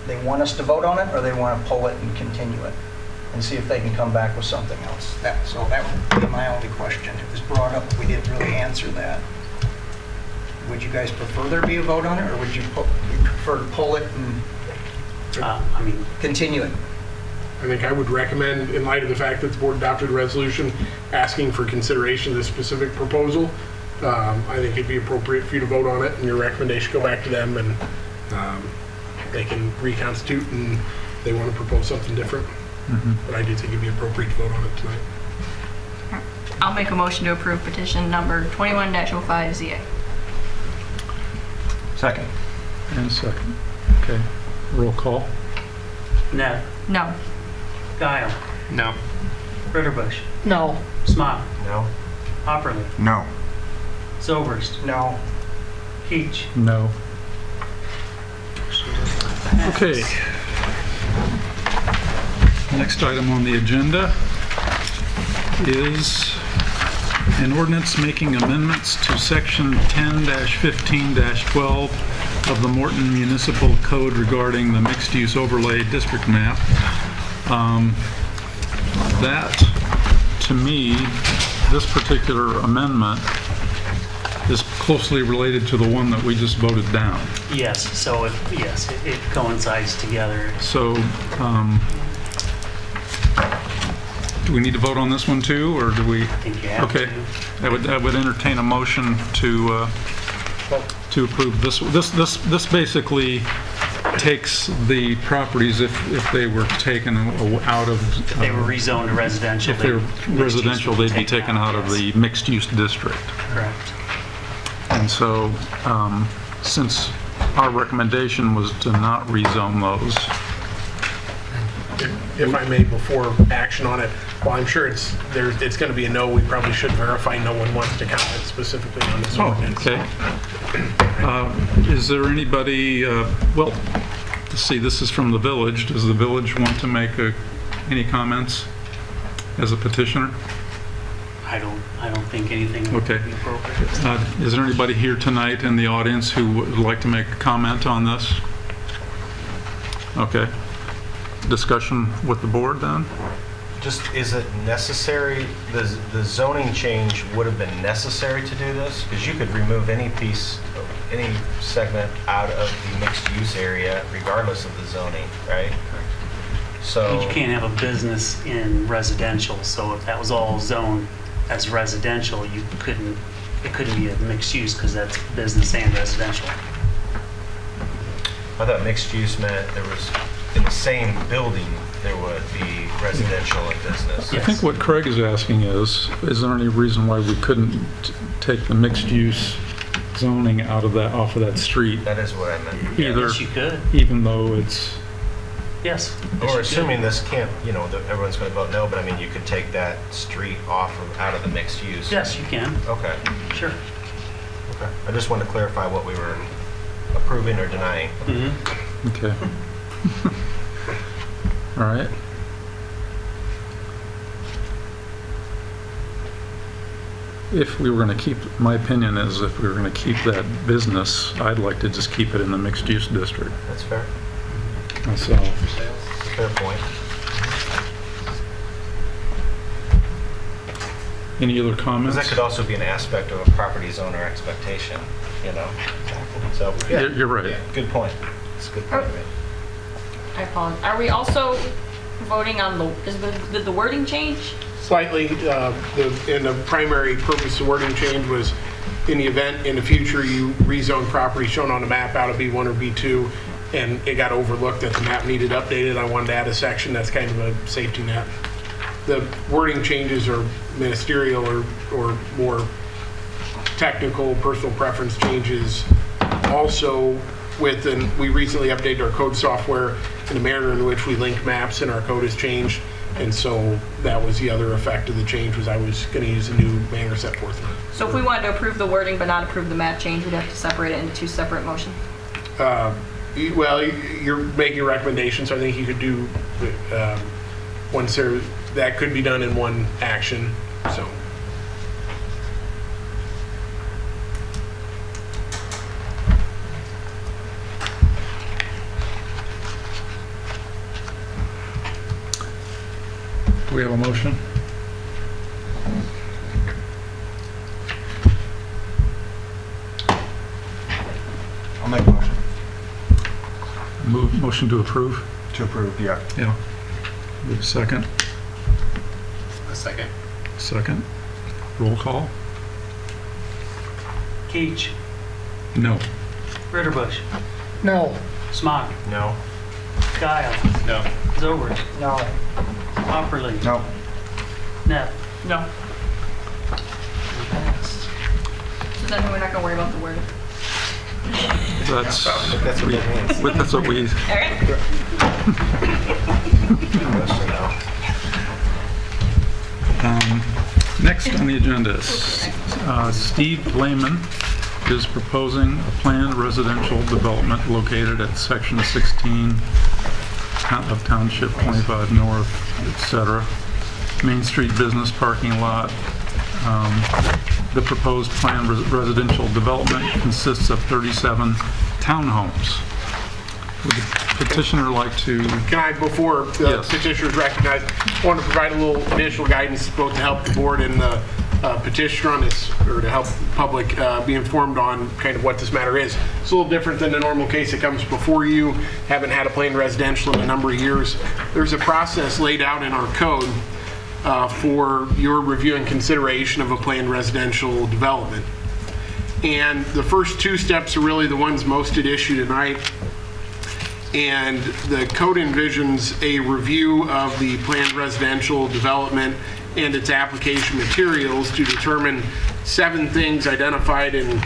they want us to vote on it or they want to pull it and continue it and see if they can come back with something else? So that would be my only question. It was brought up, we didn't really answer that. Would you guys prefer there be a vote on it or would you prefer to pull it and I mean, continue it? I think I would recommend, in light of the fact that the board adopted a resolution asking for consideration of this specific proposal, I think it'd be appropriate for you to vote on it and your recommendation go back to them, and they can reconstitute and they want to propose something different. But I do think it'd be appropriate to vote on it tonight. I'll make a motion to approve petition number 21-05 ZA. Second. And second. Okay. Roll call. Nev, No. Guile, No. Ritterbusch, No. Smock, No? Hopperly, No. Zobrist, No. Keach. No. Okay. Next item on the agenda is an ordinance making amendments to section 10-15-12 of the Morton Municipal Code regarding the mixed-use overlay district map. That, to me, this particular amendment is closely related to the one that we just voted down. Yes, so it coincides together. So, do we need to vote on this one too, or do we? I think you have Okay, to. I would entertain a motion to approve this. This basically takes the properties, if they were taken out of. If they were rezoned to residential. If they were residential, they'd be taken out of yes. the mixed-use district. Correct. And so, since our recommendation was to not rezone those, If I may, before action on it, well, I'm sure it's going to be a no. We probably should verify no one wants to comment specifically on this ordinance. okay. Is there anybody, well, let's see, this is from the village. Does the village want to make any comments as a petitioner? I don't think anything Okay. would be appropriate. Is there anybody here tonight in the audience who would like to make a comment on this? Okay. Discussion with the board then? Just, is it necessary, the zoning change would have been necessary to do this? Because you could remove any piece, any segment out of the mixed-use area regardless of the zoning, right? So. You can't have a business in residential, so if that was all zoned as residential, it couldn't be a mixed use because that's business and residential. I thought mixed use meant there was, in the same building, there would be residential and business. I think what Craig is asking is there any reason why we couldn't take the mixed-use zoning off of that street? That is what I meant. Either, Yes, you could. even though it's, Yes. Or assuming this can't, everyone's going to vote no, but I mean, you could take that street out of the mixed use. Yes, you can. Okay. Sure. Okay. I just wanted to clarify what we were approving or denying. okay. All right. If we were going to keep, my opinion is if we were going to keep that business, I'd like to just keep it in the mixed-use district That's fair. myself. Fair point. Any other Because comments? that could also be an aspect of a property's owner expectation, So, yeah. You're right. Yeah, good point. It's a good point to make. I apologize. Are we also voting on did the wording change? Slightly, and the primary purpose of wording change was in the event in the future you rezone property shown on the map out of B1 or B2 and it got overlooked that the map needed updated, I wanted to add a section that's kind of a safety net. The wording changes are ministerial or more technical personal preference changes. Also, we recently updated our code software in the manner in which we link maps and our code has changed. And so that was the other effect of the change was I was going to use a new manner set forth. So if we wanted to approve the wording but not approve the map change, we'd have to separate it into two separate motions. Well, you're making a recommendation, so I think you could do that could be done in one action. So. Do we have a motion? I'll make a motion. Motion to approve? To approve, yeah. Yeah. We have a second? A second. Second. Roll call? Keach, No. Ritterbusch, No. Smock, No. Kyle, No. Zobert, No. Hopperly, No. Neff. No. So then we're not gonna worry about the word. That's, That's what that means. that's what we, All right. Yes or no? next on the agenda is Steve Lehman is proposing a planned residential development located at section 16 of Township 25 North, etc. Main Street business parking lot. The proposed planned residential development consists of 37 townhomes. Would the petitioner like to? Can I, before the Yes. petitioner is recognized, I want to provide a little additional guidance both to help the board and the petitioner on this, or to help the public be informed on kind of what this matter is. It's a little different than the normal case that comes before you. Haven't had a planned residential in a number of years. There's a process laid out in our code for your review and consideration of a planned residential development. And the first two steps are really the ones most at issue tonight. And the code envisions a review of the planned residential development and its application materials to determine 7 things identified in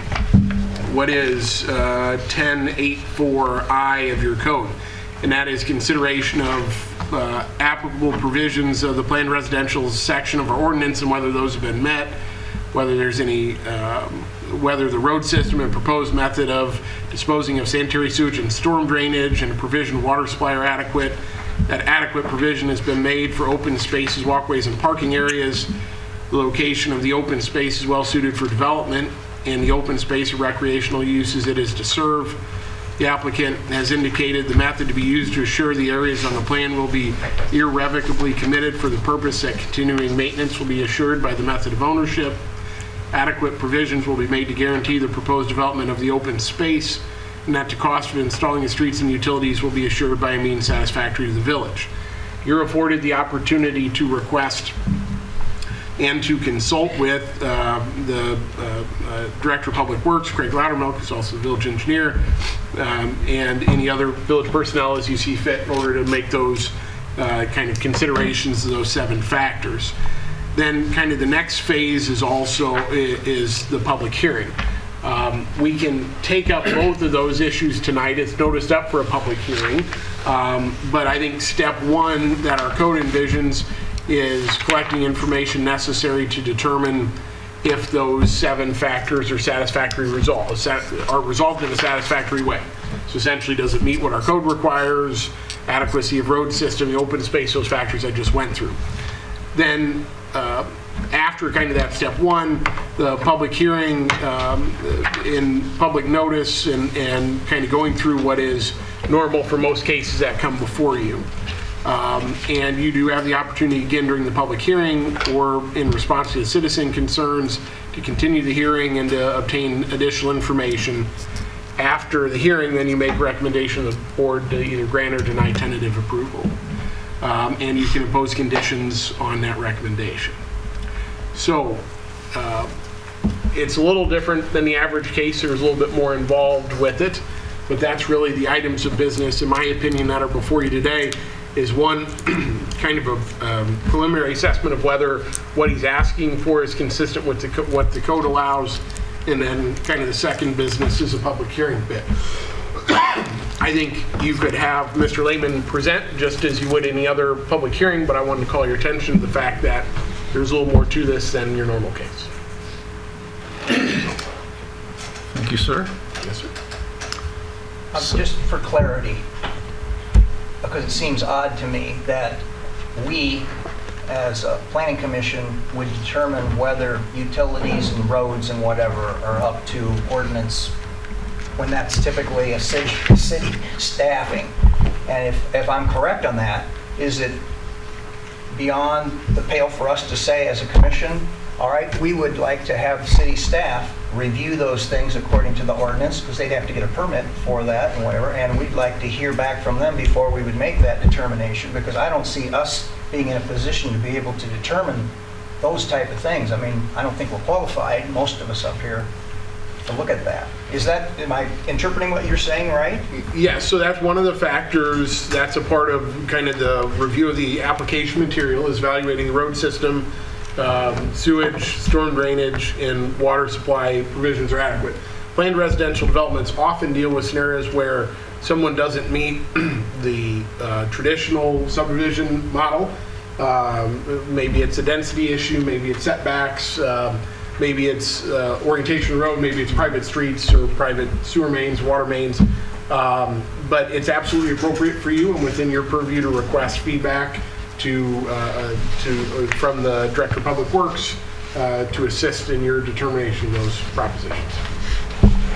what is 10.8.4I of your code. And that is consideration of applicable provisions of the planned residential section of our ordinance and whether those have been met, whether there's any, whether the road system and proposed method of disposing of sanitary sewage and storm drainage and provision of water supply are adequate, that adequate provision has been made for open spaces, walkways, and parking areas, the location of the open space is well suited for development, and the open space or recreational uses it is to serve. The applicant has indicated the method to be used to assure the areas on the plan will be irrevocably committed for the purpose that continuing maintenance will be assured by the method of ownership. Adequate provisions will be made to guarantee the proposed development of the open space, and that the cost of installing the streets and utilities will be assured by a means satisfactory to the village. You're afforded the opportunity to request and to consult with the Director of Public Works, Craig Loudermilk, who's also the village engineer, and any other village personnel as you see fit in order to make those kind of considerations of those 7 factors. Then kind of the next phase is also is the public hearing. We can take up both of those issues tonight. It's noticed up for a public hearing, but I think step 1 that our code envisions is collecting information necessary to determine if those 7 factors are satisfactory are resolved in a satisfactory way. So essentially, does it meet what our code requires, adequacy of road system, the open space, those factors I just went through. Then after kind of that step 1, the public hearing in public notice and kind of going through what is normal for most cases that come before you. And you do have the opportunity again during the public hearing or in response to the citizen concerns to continue the hearing and to obtain additional information. After the hearing, then you make a recommendation to the board to either grant or deny tentative approval. And you can impose conditions on that recommendation. So it's a little different than the average case. There's a little bit more involved with it, but that's really the items of business, in my opinion, that are before you today. Is one kind of a preliminary assessment of whether what he's asking for is consistent with what the code allows, and then kind of the second business is a public hearing bit. I think you could have Mr. Lehman present just as you would any other public hearing, but I wanted to call your attention to the fact that there's a little more to this than your normal case. Thank you, sir. Yes, sir. Just for clarity, because it seems odd to me that we, as a planning commission, would determine whether utilities and roads and whatever are up to ordinance when that's typically a city staffing. And if I'm correct on that, is it beyond the pale for us to say as a commission all right, we would like to have city staff review those things according to the ordinance, because they'd have to get a permit for that and whatever, and we'd like to hear back from them before we would make that determination, because I don't see us being in a position to be able to determine those type of things. I mean, I don't think we're qualified, most of us up here, to look at that. Am I interpreting what you're saying right? Yes, so that's one of the factors, that's a part of kind of the review of the application material, is evaluating the road system, sewage, storm drainage, and water supply provisions are adequate. Planned residential developments often deal with scenarios where someone doesn't meet the traditional subdivision model. Maybe it's a density issue, maybe it's setbacks, maybe it's orientation of the road, maybe it's private streets or private sewer mains, water mains. But it's absolutely appropriate for you and within your purview to request feedback from the Director of Public Works to assist in your determination of those propositions.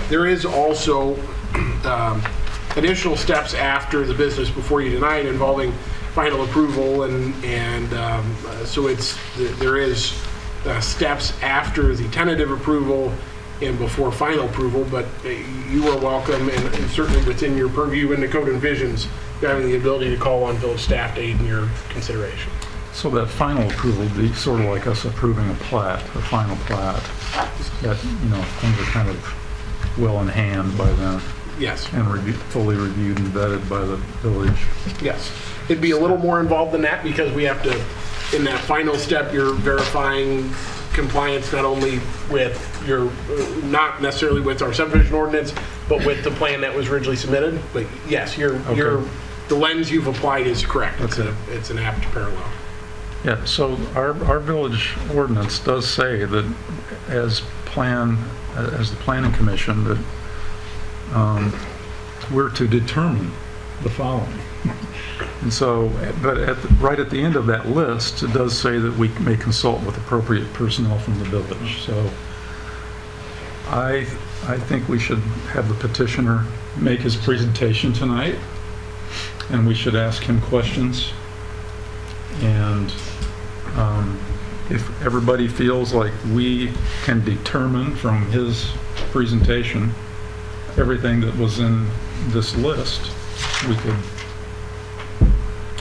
There is also additional steps after the business before you deny it involving final approval, and so there is steps after the tentative approval and before final approval, but you are welcome, and certainly within your purview and the code envisions having the ability to call on village staff to aid in your consideration. So that final approval would be sort of like us approving a plat, a final plat, that, things are kind of well in hand by then. Yes. And fully reviewed and vetted by the village. Yes. It'd be a little more involved than that, because we have to, in that final step, you're verifying compliance not only with not necessarily with our subdivision ordinance, but with the plan that was originally submitted. But yes, the lens you've applied is correct. It's an apt parallel. Yeah, so our village ordinance does say that as the planning commission, that we're to determine the following. And so, but right at the end of that list, it does say that we may consult with appropriate personnel from the village. So I think we should have the petitioner make his presentation tonight, and we should ask him questions. And if everybody feels like we can determine from his presentation everything that was in this list,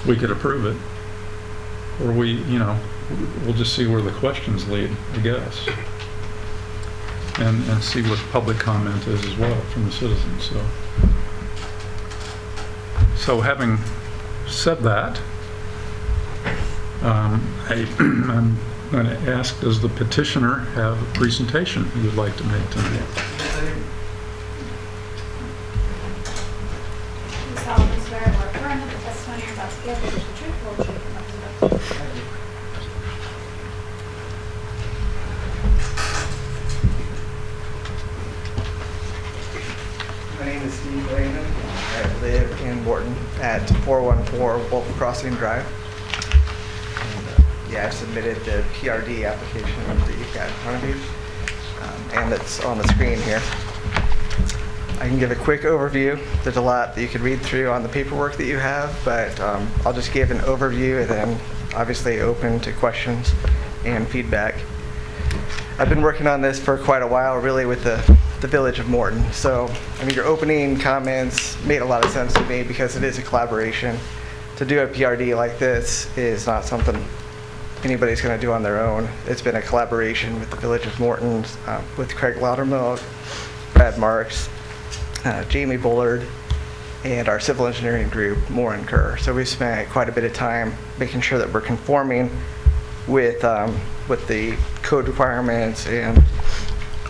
we could approve it, or we'll just see where the questions lead, I guess, and see what public comment is as well from the citizens. So having said that, I'm going to ask, does the petitioner have a presentation he would like to make tonight? You solemnly swear or affirm that the testimony you're about to give is the truth, whole truth, and nothing but the truth. My name is Steve Lehman. I live in Morton at 414 Wolf Crossing Drive. And, I've submitted the PRD application that you've got in front of you, and it's on the screen here. I can give a quick overview. There's a lot that you could read through on the paperwork that you have, but I'll just give an overview and then obviously open to questions and feedback. I've been working on this for quite a while, really, with the Village of Morton. So, your opening comments made a lot of sense to me because it is a collaboration. To do a PRD like this is not something anybody's going to do on their own. It's been a collaboration with the Village of Morton, with Craig Loudermilk, Brad Marks, Jamie Bullard, and our civil engineering group, Moore and Kerr. So we've spent quite a bit of time making sure that we're conforming with the code requirements and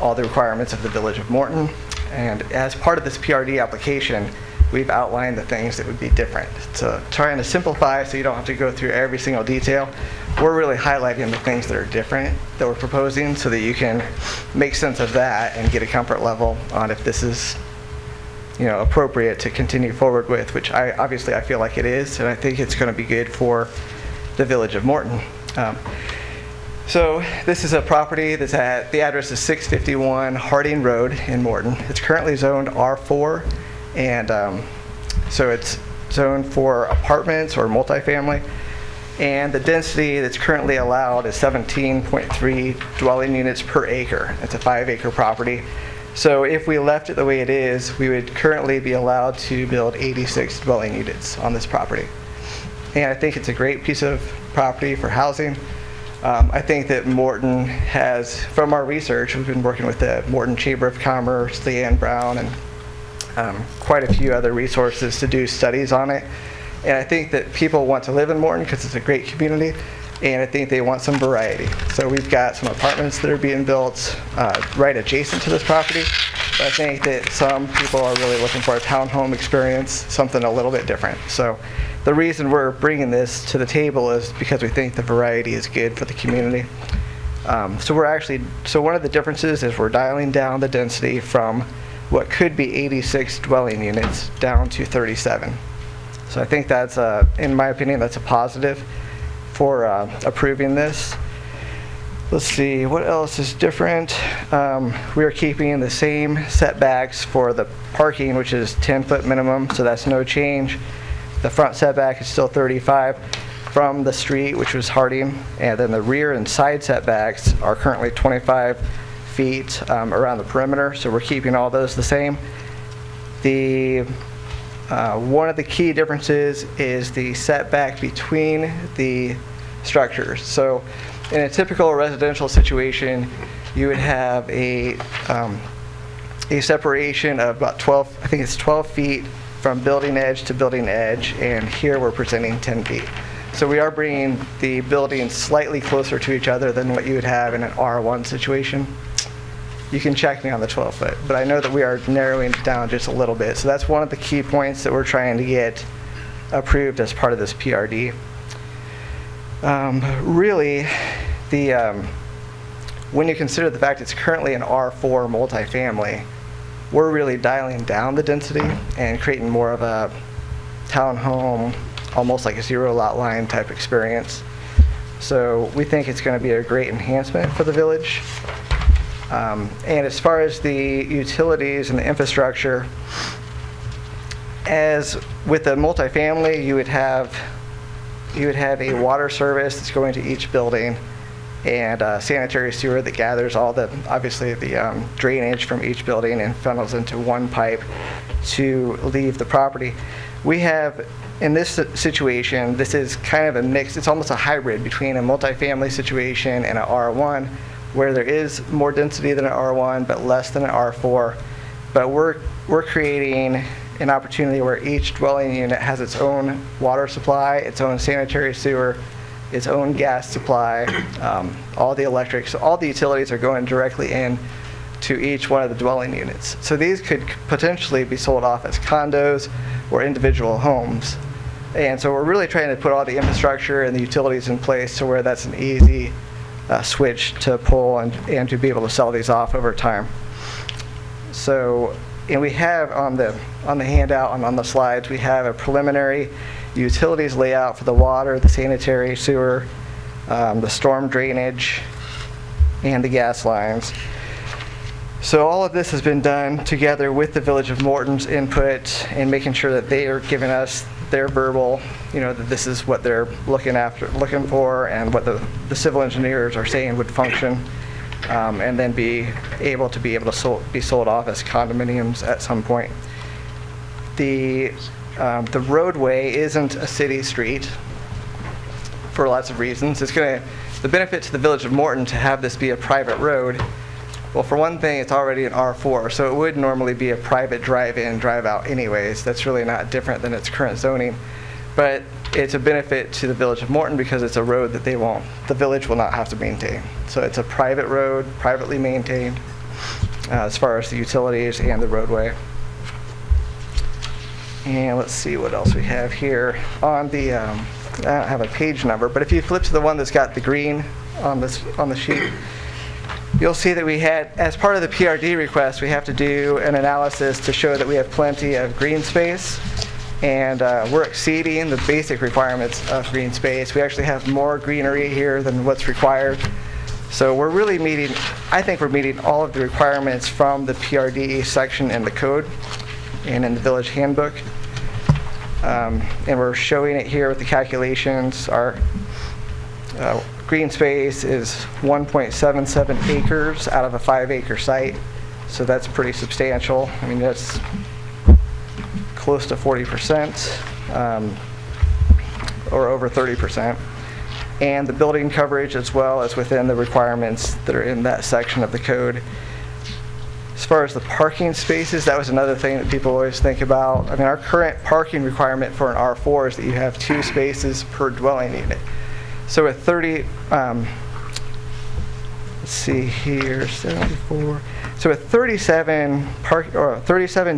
all the requirements of the Village of Morton. And as part of this PRD application, we've outlined the things that would be different. So trying to simplify so you don't have to go through every single detail. We're really highlighting the things that are different that we're proposing so that you can make sense of that and get a comfort level on if this is appropriate to continue forward with, which I feel like it is, and I think it's going to be good for the Village of Morton. So this is a property that's the address is 651 Harding Road in Morton. It's currently zoned R4, and so it's zoned for apartments or multifamily. And the density that's currently allowed is 17.3 dwelling units per acre. It's a 5-acre property. So if we left it the way it is, we would currently be allowed to build 86 dwelling units on this property. And I think it's a great piece of property for housing. I think that Morton has, from our research, we've been working with the Morton Chamber of Commerce, Leanne Brown, and quite a few other resources to do studies on it. And I think that people want to live in Morton because it's a great community, and I think they want some variety. So we've got some apartments that are being built right adjacent to this property. But I think that some people are really looking for a townhome experience, something a little bit different. So the reason we're bringing this to the table is because we think the variety is good for the community. So one of the differences is we're dialing down the density from what could be 86 dwelling units down to 37. So I think that's, in my opinion, that's a positive for approving this. Let's see, what else is different? We are keeping the same setbacks for the parking, which is 10-foot minimum, so that's no change. The front setback is still 35 from the street, which was Harding, and then the rear and side setbacks are currently 25 feet around the perimeter, so we're keeping all those the same. One of the key differences is the setback between the structures. So in a typical residential situation, you would have a separation of about 12, I think it's 12 feet from building edge to building edge, and here we're presenting 10 feet. So we are bringing the buildings slightly closer to each other than what you would have in an R1 situation. You can check me on the 12-foot, but I know that we are narrowing it down just a little bit. So that's one of the key points that we're trying to get approved as part of this PRD. Really, when you consider the fact it's currently an R4 multifamily, we're really dialing down the density and creating more of a townhome, almost like a zero lot line type experience. So we think it's going to be a great enhancement for the village. And as far as the utilities and the infrastructure, as with the multifamily, you would have a water service that's going to each building, and sanitary sewer that gathers all the, obviously, the drainage from each building and funnels into one pipe to leave the property. We have, in this situation, this is kind of a mix, it's almost a hybrid between a multifamily situation and an R1, where there is more density than an R1, but less than an R4. But we're creating an opportunity where each dwelling unit has its own water supply, its own sanitary sewer, its own gas supply, all the electric, so all the utilities are going directly in to each one of the dwelling units. So these could potentially be sold off as condos or individual homes. And so we're really trying to put all the infrastructure and the utilities in place to where that's an easy switch to pull and to be able to sell these off over time. So, and we have on the handout and on the slides, we have a preliminary utilities layout for the water, the sanitary sewer, the storm drainage, and the gas lines. So all of this has been done together with the Village of Morton's input and making sure that they are giving us their verbal, that this is what they're looking for, and what the civil engineers are saying would function, and then be able to be sold off as condominiums at some point. The roadway isn't a city street for lots of reasons. It's the benefit to the Village of Morton to have this be a private road. Well, for one thing, it's already an R4, so it would normally be a private drive-in, drive-out anyways. That's really not different than its current zoning. But it's a benefit to the Village of Morton because it's a road that the village will not have to maintain. So it's a private road, privately maintained, as far as the utilities and the roadway. And let's see what else we have here. On the, I don't have a page number, but if you flip to the one that's got the green on the sheet, you'll see that we had, as part of the PRD request, we have to do an analysis to show that we have plenty of green space, and we're exceeding the basic requirements of green space. We actually have more greenery here than what's required. So we're really I think we're meeting all of the requirements from the PRD section in the code and in the village handbook. And we're showing it here with the calculations. Green space is 1.77 acres out of a 5-acre site, so that's pretty substantial. I mean, that's close to 40%, or over 30%. And the building coverage as well is within the requirements that are in that section of the code. As far as the parking spaces, that was another thing that people always think about. I mean, our current parking requirement for an R4 is that you have 2 spaces per dwelling unit. So with 30, let's see here, 74. So with 37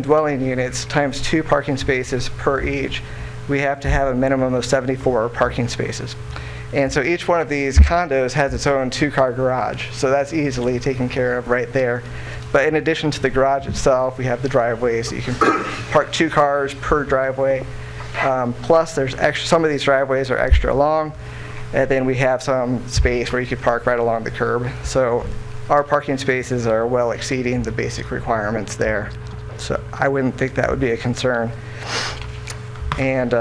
dwelling units times 2 parking spaces per each, we have to have a minimum of 74 parking spaces. And so each one of these condos has its own 2-car garage. So that's easily taken care of right there. But in addition to the garage itself, we have the driveway, so you can park 2 cars per driveway. Plus, there's extra. Some of these driveways are extra long, and then we have some space where you could park right along the curb. So our parking spaces are well exceeding the basic requirements there. So I wouldn't think that would be a concern. And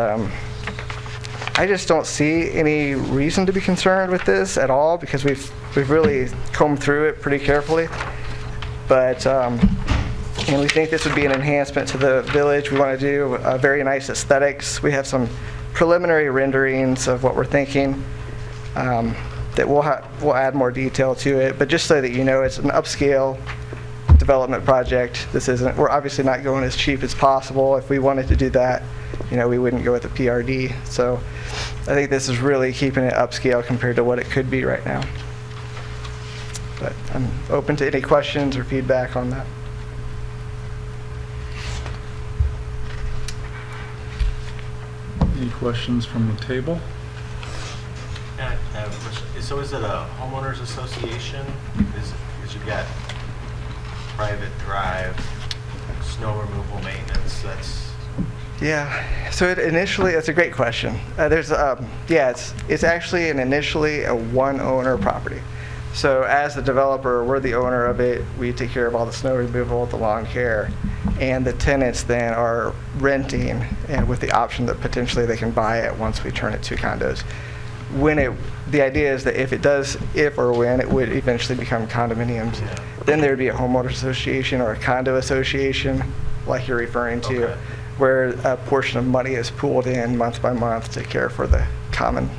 I just don't see any reason to be concerned with this at all, because we've really combed through it pretty carefully. But and we think this would be an enhancement to the village. We want to do very nice aesthetics. We have some preliminary renderings of what we're thinking that we'll add more detail to it. But just so that you know, it's an upscale development project. We're obviously not going as cheap as possible. If we wanted to do that, we wouldn't go with a PRD. So I think this is really keeping it upscale compared to what it could be right now. But I'm open to any questions or feedback on that. Any questions from the table? I have a question. So is it a homeowners association? Because you've got private drive, snow removal maintenance, Yeah, so that's a great question. It's actually initially a one-owner property. So as the developer, we're the owner of it. We take care of all the snow removal, the lawn care, and the tenants then are renting, and with the option that potentially they can buy it once we turn it to condos. The idea is that if or when it would eventually become condominiums, then there would be a homeowner association or a condo association, like you're referring to, where a portion of money is pooled in month by month to care for the common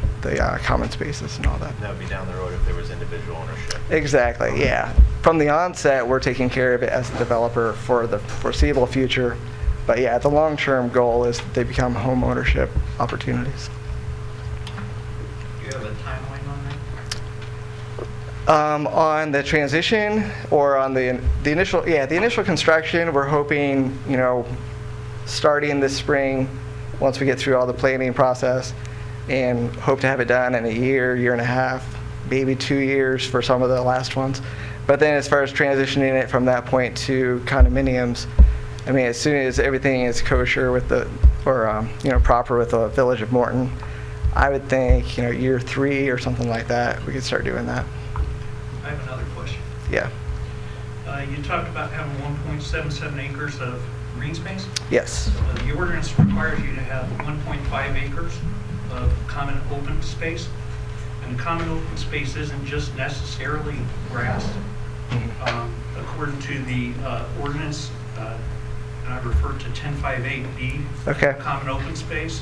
spaces and all that. That would be down the road if there was individual ownership. Exactly, yeah. From the onset, we're taking care of it as a developer for the foreseeable future. But yeah, the long-term goal is that they become home ownership opportunities. Do you have a timeline on that? On the transition or on the initial construction, we're hoping, starting this spring, once we get through all the planning process, and hope to have it done in a year and a half, maybe 2 years for some of the last ones. But then as far as transitioning it from that point to condominiums, I mean, as soon as everything is kosher with proper with the Village of Morton, I would think, year 3 or something like that, we could start doing that. I have another question. Yeah. You talked about having 1.77 acres of green space. Yes. The ordinance requires you to have 1.5 acres of common open space. And common open space isn't just necessarily grass. According to the ordinance, and I refer to 1058B, Okay. common open space.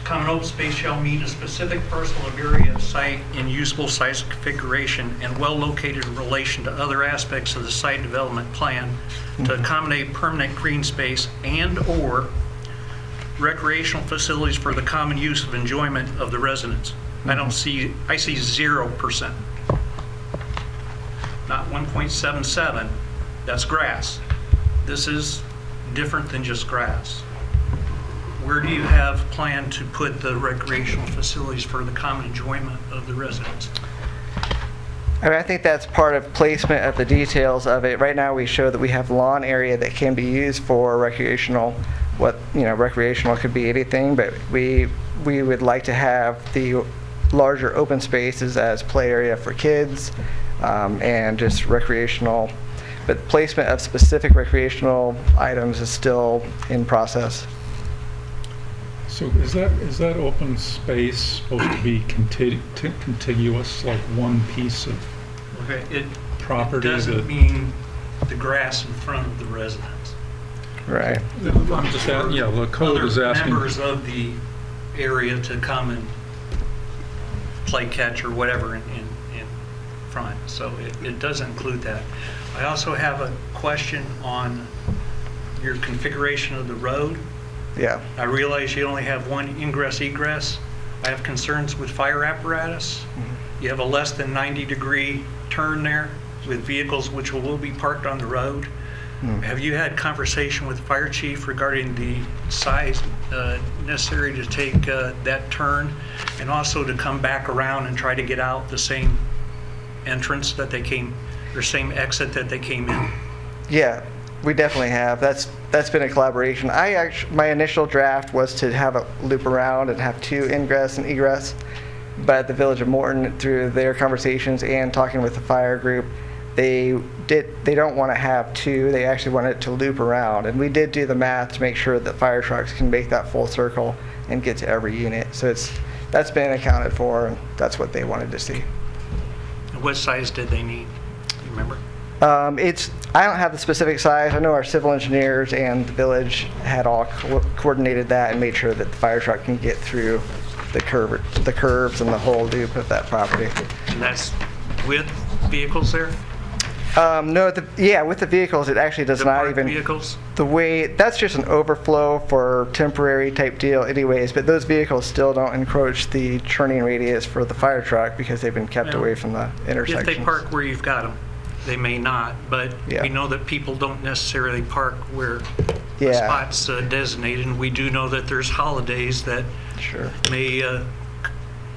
Common open space shall meet a specific parcel of area of site in usable size configuration and well located in relation to other aspects of the site development plan to accommodate permanent green space and/or recreational facilities for the common use of enjoyment of the residents. I see 0%. Not 1.77, that's grass. This is different than just grass. Where do you have planned to put the recreational facilities for the common enjoyment of the residents? I think that's part of placement of the details of it. Right now we show that we have lawn area that can be used for recreational. Recreational could be anything, but we would like to have the larger open spaces as play area for kids and just recreational. But placement of specific recreational items is still in process. So is that open space supposed to be contiguous, like one piece of Okay, it property? doesn't mean the grass in front of the residence. Right. I'm just asking, yeah, the code is Other asking. members of the area to come and play catch or whatever in front. So it does include that. I also have a question on your configuration of the road. Yeah. I realize you only have one ingress egress. I have concerns with fire apparatus. You have a less than 90-degree turn there with vehicles which will be parked on the road. Have you had conversation with the fire chief regarding the size necessary to take that turn and also to come back around and try to get out the same entrance that they came, or same exit that they came in? Yeah, we definitely have. That's been a collaboration. My initial draft was to have a loop around and have two ingress and egress, but the Village of Morton, through their conversations and talking with the fire group, they don't want to have two. They actually want it to loop around, and we did do the math to make sure that fire trucks can make that full circle and get to every unit. So that's been accounted for, and that's what they wanted to see. What size did they need? Do you remember? I don't have the specific size. I know our civil engineers and the village had all coordinated that and made sure that the fire truck can get through the curves and the whole loop of that property. And that's with vehicles there? No, with the vehicles, it actually does not even. Vehicles? The way, that's just an overflow for temporary type deal anyways, but those vehicles still don't encroach the turning radius for the fire truck because they've been kept away from the intersections. If they park where you've got them, they may not, but Yeah. we know that people don't necessarily park where the spot's designated, and we do know that there's holidays that may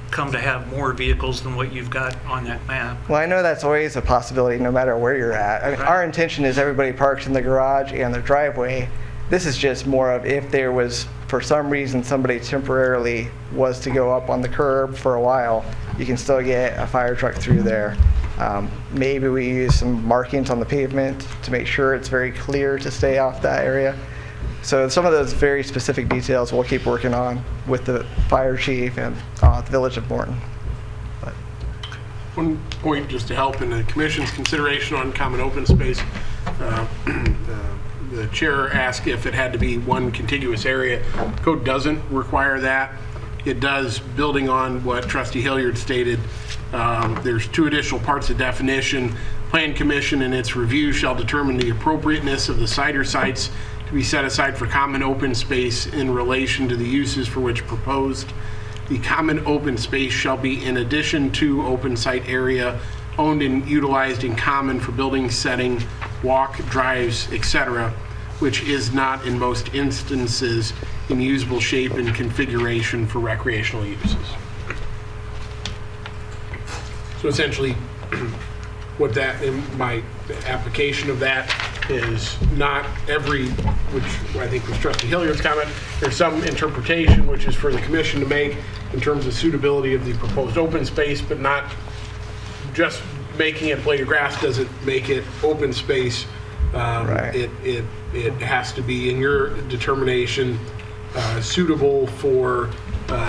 come to have more vehicles than what you've got on that map. Well, I know that's always a possibility no matter where you're at. I mean, our intention is everybody parks in the garage and the driveway. This is just more of if there was, for some reason, somebody temporarily was to go up on the curb for a while, you can still get a fire truck through there. Maybe we use some markings on the pavement to make sure it's very clear to stay off that area. So some of those very specific details we'll keep working on with the fire chief and the Village of Morton. But. One point just to help in the commission's consideration on common open space, the chair asked if it had to be one contiguous area. Code doesn't require that. It does, building on what Trustee Hilliard stated. There's two additional parts of definition. Plan Commission in its review shall determine the appropriateness of the site or sites to be set aside for common open space in relation to the uses for which proposed. The common open space shall be in addition to open site area owned and utilized in common for building setting, walk, drives, etc., which is not in most instances in usable shape and configuration for recreational uses. So essentially, what that, in my application of that is not every, which I think was Trustee Hilliard's comment, there's some interpretation which is for the commission to make in terms of suitability of the proposed open space, but not just making it blade of grass doesn't make it open space. It has to be, in your determination, suitable for,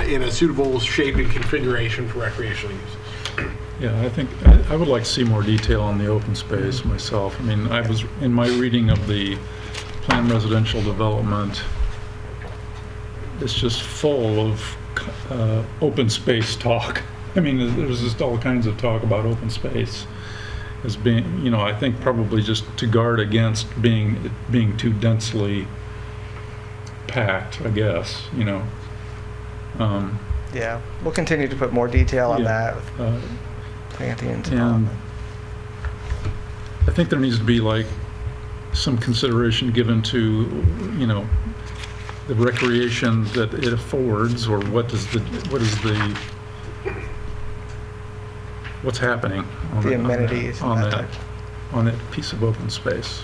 in a suitable shape and configuration for recreational uses. Yeah, I think I would like to see more detail on the open space myself. I mean, I was, in my reading of the planned residential development, it's just full of open space talk. I mean, there's just all kinds of talk about open space as being, you know, I think probably just to guard against being too densely packed, I guess, you know. Yeah, we'll continue to put more detail on that. Plantings and I think there needs to be like some consideration given to, you know, the recreation that it affords, or what's happening on the amenities on that piece of open space.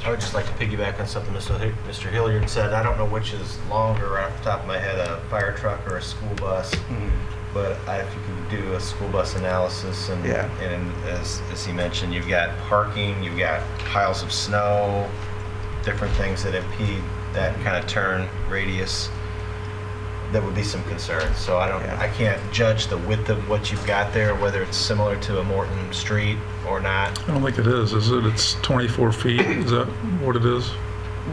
I would just like to piggyback on something Mr. Hilliard said. I don't know which is longer off the top of my head, a fire truck or a school bus. But if you can do a school bus analysis, and as he mentioned, you've got parking, you've got piles of snow, different things that impede that kind of turn radius, that would be some concerns. So I can't judge the width of what you've got there, whether it's similar to a Morton street or not. I don't think it is it? It's 24 feet, is that what it is?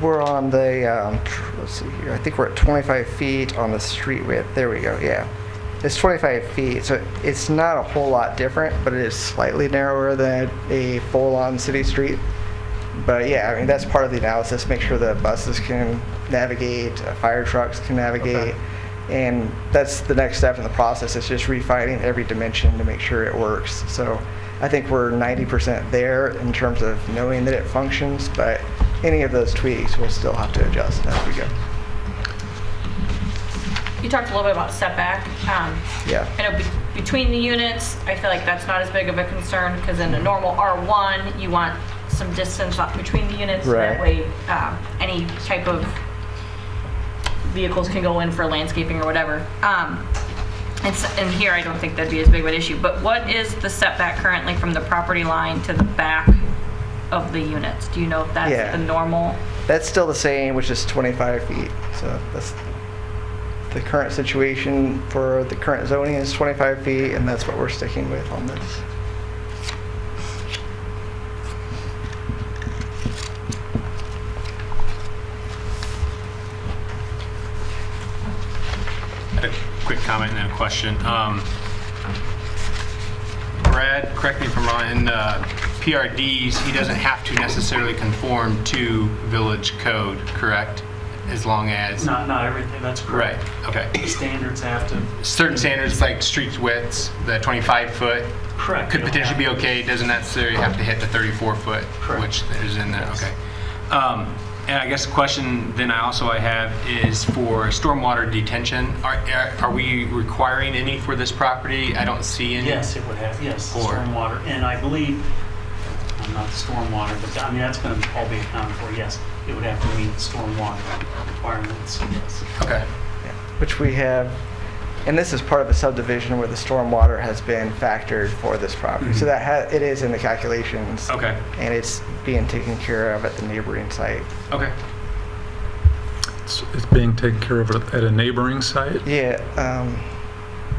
We're on the, let's see here, I think we're at 25 feet on the street width. There we go, yeah. It's 25 feet, so it's not a whole lot different, but it is slightly narrower than a full-on city street. But yeah, I mean, that's part of the analysis, make sure the buses can navigate, fire trucks can navigate. Okay. And that's the next step in the process, is just refining every dimension to make sure it works. So I think we're 90% there in terms of knowing that it functions, but any of those tweaks we'll still have to adjust as we go. You talked a little bit about setback. Yeah. I know between the units, I feel like that's not as big of a concern, because in a normal R1, you want some distance between the units. Right. That way, any type of vehicles can go in for landscaping or whatever. And here, I don't think that'd be as big of an issue. But what is the setback currently from the property line to the back of the units? Do you know if that's the normal? That's still the same, which is 25 feet. So that's the current situation for the current zoning is 25 feet, and that's what we're sticking with on this. A quick comment and then a question. Brad, correct me if I'm wrong, in the PRDs, he doesn't have to necessarily conform to village code, correct? As long as... Not everything, that's correct. Right, okay. The standards have to... Certain standards like street widths, the 25 foot Correct. could potentially be okay, doesn't necessarily have to hit the 34 foot, Correct. which is in there, okay. And I guess the question then I have is for stormwater detention. Are we requiring any for this property? I don't see any. Yes, it would have, yes, Or- stormwater. And I believe, not the stormwater, but I mean, that's going to all be accounted for, yes. It would have to meet the stormwater requirements, yes. Okay. Which we have, and this is part of the subdivision where the stormwater has been factored for this property. So that it is in the calculations. Okay. And it's being taken care of at the neighboring site. Okay. It's being taken care of at a neighboring site? Yeah,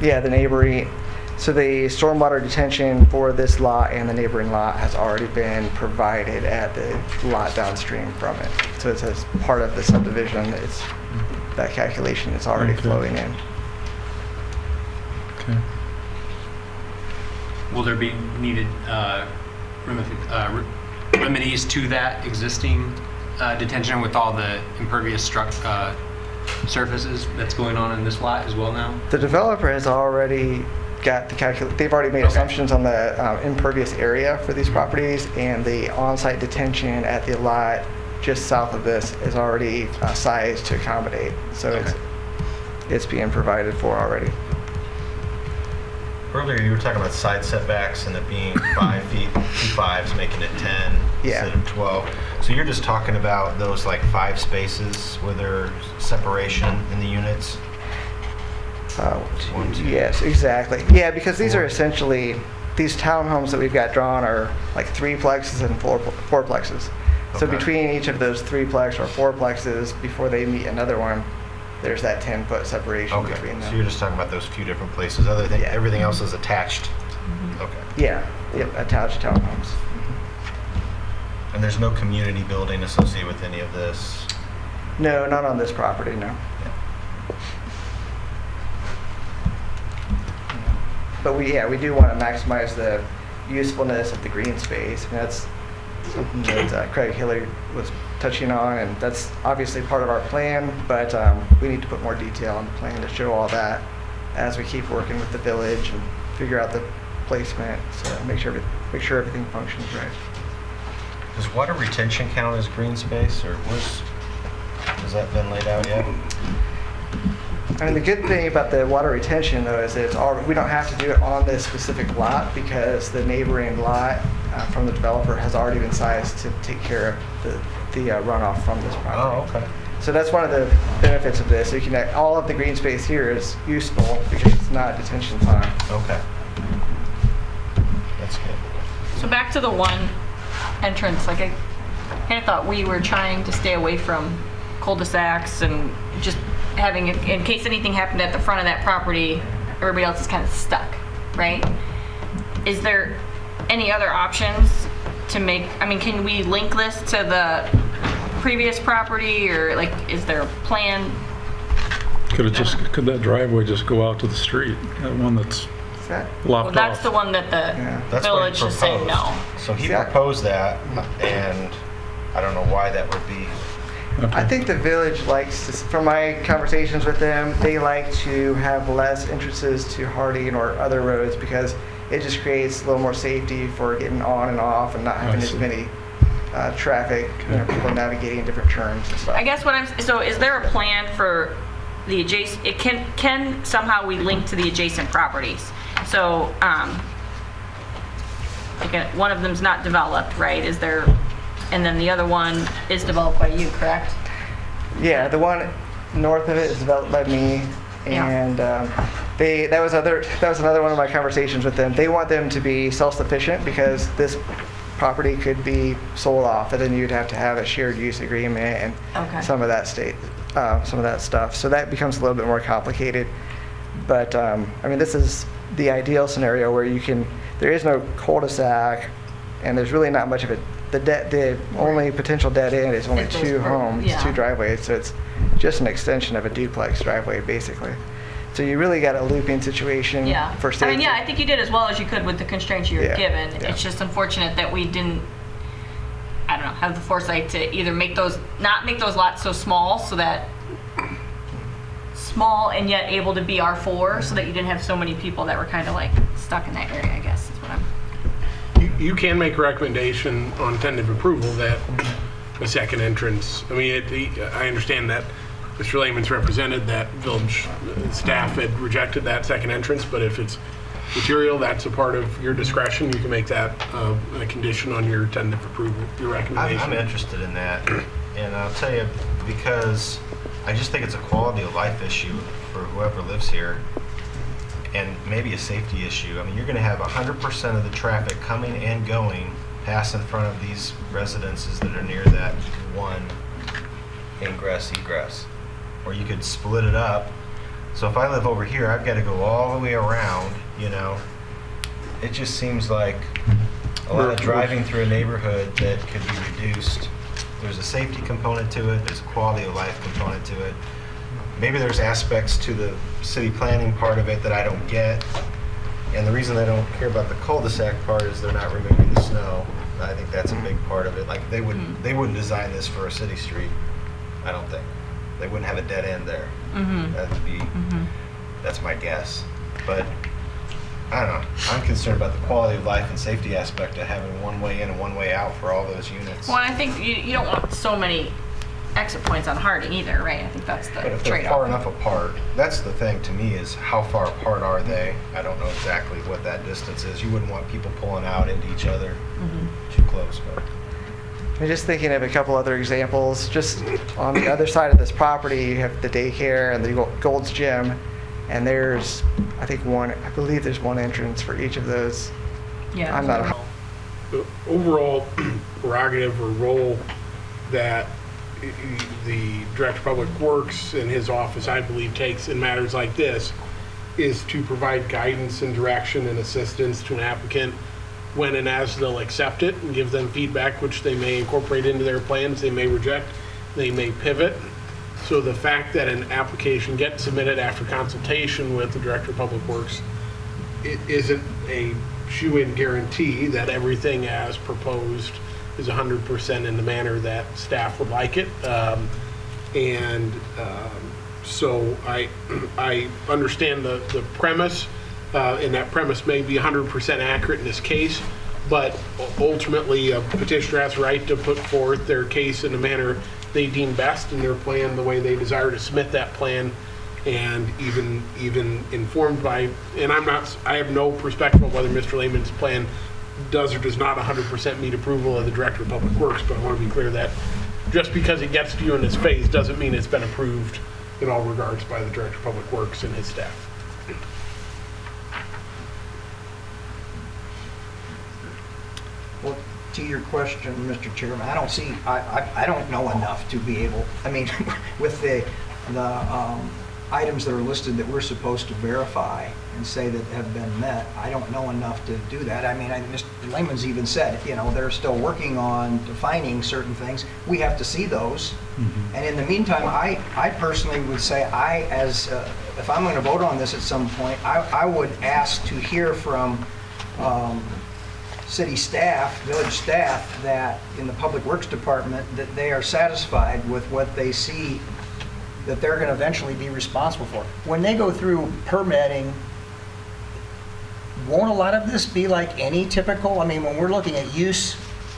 the neighboring, so the stormwater detention for this lot and the neighboring lot has already been provided at the lot downstream from it. So it's as part of the subdivision, that calculation is already flowing in. Okay. Will there be needed remedies to that existing detention with all the impervious surfaces that's going on in this lot as well now? The developer has already got they've already made assumptions on the impervious area for these properties, and the on-site detention at the lot just south of this is already sized to accommodate. So it's being provided for already. Earlier, you were talking about side setbacks and it being 5 feet, 2 5s, making it 10 instead of 12. So you're just talking about those like 5 spaces where there's separation in the units? Yes, exactly. Yeah, because these are essentially, these townhomes that we've got drawn are like 3-plexes and 4-plexes. So between each of those 3-plex or 4-plexes, before they meet another one, there's that 10-foot separation between them. So you're just talking about those few different places. Other than everything else is attached. Okay. Yeah, attached townhomes. And there's no community building associated with any of this? No, not on this property, no. But we do want to maximize the usefulness of the green space, and that's something that Craig Hillary was touching on, and that's obviously part of our plan, but we need to put more detail on the plan to show all that as we keep working with the village and figure out the placement, so make sure everything functions right. Does water retention count as green space, or has that been laid out yet? I mean, the good thing about the water retention, though, is that we don't have to do it on this specific lot, because the neighboring lot from the developer has already been sized to take care of the runoff from this property. Oh, okay. So that's one of the benefits of this. All of the green space here is useful because it's not detention pond. Okay. That's good. So back to the one entrance, like I kind of thought we were trying to stay away from cul-de-sacs and just having, in case anything happened at the front of that property, everybody else is kind of stuck, right? Is there any other options to make, I mean, can we link this to the previous property, or like, is there a plan? Could that driveway just go out to the street? That one that's Well, lopped that's off? the one that the That's what village he is saying no. proposed. So he proposed that, and I don't know why that would be. I think the village likes to, from my conversations with them, they like to have less entrances to Harding or other roads because it just creates a little more safety for getting on and off and not having as many traffic, people navigating different turns and stuff. I guess so is there a plan for the adjacent, it can somehow we link to the adjacent properties? So, again, one of them's not developed, right? Is there, and then the other one is developed by you, correct? Yeah, the one north of it is developed by me, and that was another one of my conversations with them. They want them to be self-sufficient because this property could be sold off, and then you'd have to have a shared use agreement and some of that stuff. So that becomes a little bit more complicated. But I mean, this is the ideal scenario where there is no cul-de-sac, and there's really not much of it. The only potential dead end is only two homes, two driveways, so it's just an extension of a duplex driveway, basically. So you really got a looping situation for safety. I mean, I think you did as well as you could with the constraints you were given. It's just unfortunate that we didn't, I don't know, have the foresight to either not make those lots so small so that small and yet able to be R4 so that you didn't have so many people that were kind of like stuck in that area, I guess is what I'm. You can make a recommendation on tentative approval that a second entrance, I mean, I understand that Mr. Lehman's represented that village staff had rejected that second entrance, but if it's material, that's a part of your discretion. You can make that a condition on your tentative approval, your recommendation. I'm interested in that, and I'll tell you, because I just think it's a quality of life issue for whoever lives here, and maybe a safety issue. I mean, you're going to have 100% of the traffic coming and going pass in front of these residences that are near that one ingress egress. Or you could split it up. So if I live over here, I've got to go all the way around, you know. It just seems like a lot of driving through a neighborhood that could be reduced. There's a safety component to it, there's a quality of life component to it. Maybe there's aspects to the city planning part of it that I don't get. And the reason I don't care about the cul-de-sac part is they're not removing the snow. I think that's a big part of it. Like they wouldn't design this for a city street, I don't think. They wouldn't have a dead end there. That would be, that's my guess. But I don't know. I'm concerned about the quality of life and safety aspect of having one way in and one way out for all those units. Well, I think you don't want so many exit points on Harding either, right? I think that's the But if they're trade-off. far enough apart, that's the thing to me is how far apart are they? I don't know exactly what that distance is. You wouldn't want people pulling out into each other too close, but. I'm just thinking of a couple other examples. Just on the other side of this property, you have the daycare and the Gold's Gym, and there's, I believe there's one entrance for each of those. Yeah. I'm not. The overall prerogative or role that the Director of Public Works and his office, I believe, takes in matters like this is to provide guidance and direction and assistance to an applicant when and as they'll accept it and give them feedback, which they may incorporate into their plans, they may reject, they may pivot. So the fact that an application gets submitted after consultation with the Director of Public Works, it isn't a shoe-in guarantee that everything as proposed is 100% in the manner that staff would like it. So I understand the premise, and that premise may be 100% accurate in this case, but ultimately a petitioner has the right to put forth their case in a manner they deem best in their plan, the way they desire to submit that plan, and even informed by, and I have no perspective on whether Mr. Lehman's plan does or does not 100% meet approval of the Director of Public Works, but I want to be clear that just because it gets to you in this phase doesn't mean it's been approved in all regards by the Director of Public Works and his staff. Well, to your question, Mr. Chairman, I don't see, I don't know enough to be able, I mean, with the items that are listed that we're supposed to verify and say that have been met, I don't know enough to do that. I mean, Mr. Lehman's even said, you know, they're still working on defining certain things. We have to see those. And in the meantime, I personally would say, if I'm going to vote on this at some point, I would ask to hear from city staff, village staff, that in the Public Works Department, that they are satisfied with what they see that they're going to eventually be responsible for. When they go through permitting, won't a lot of this be like any typical, I mean, when we're looking at use,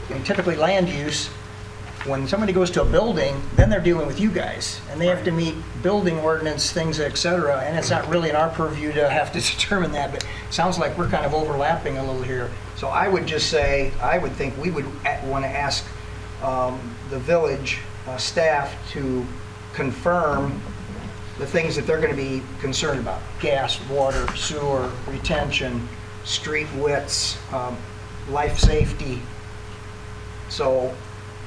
and typically land use, when somebody goes to a building, then they're dealing with you guys, and they have to meet building ordinance, things, et cetera, and it's not really in our purview to have to determine that, but it sounds like we're kind of overlapping a little here. So I would just say, I would think we would want to ask the village staff to confirm the things that they're going to be concerned about: gas, water, sewer, retention, street widths, life safety. So,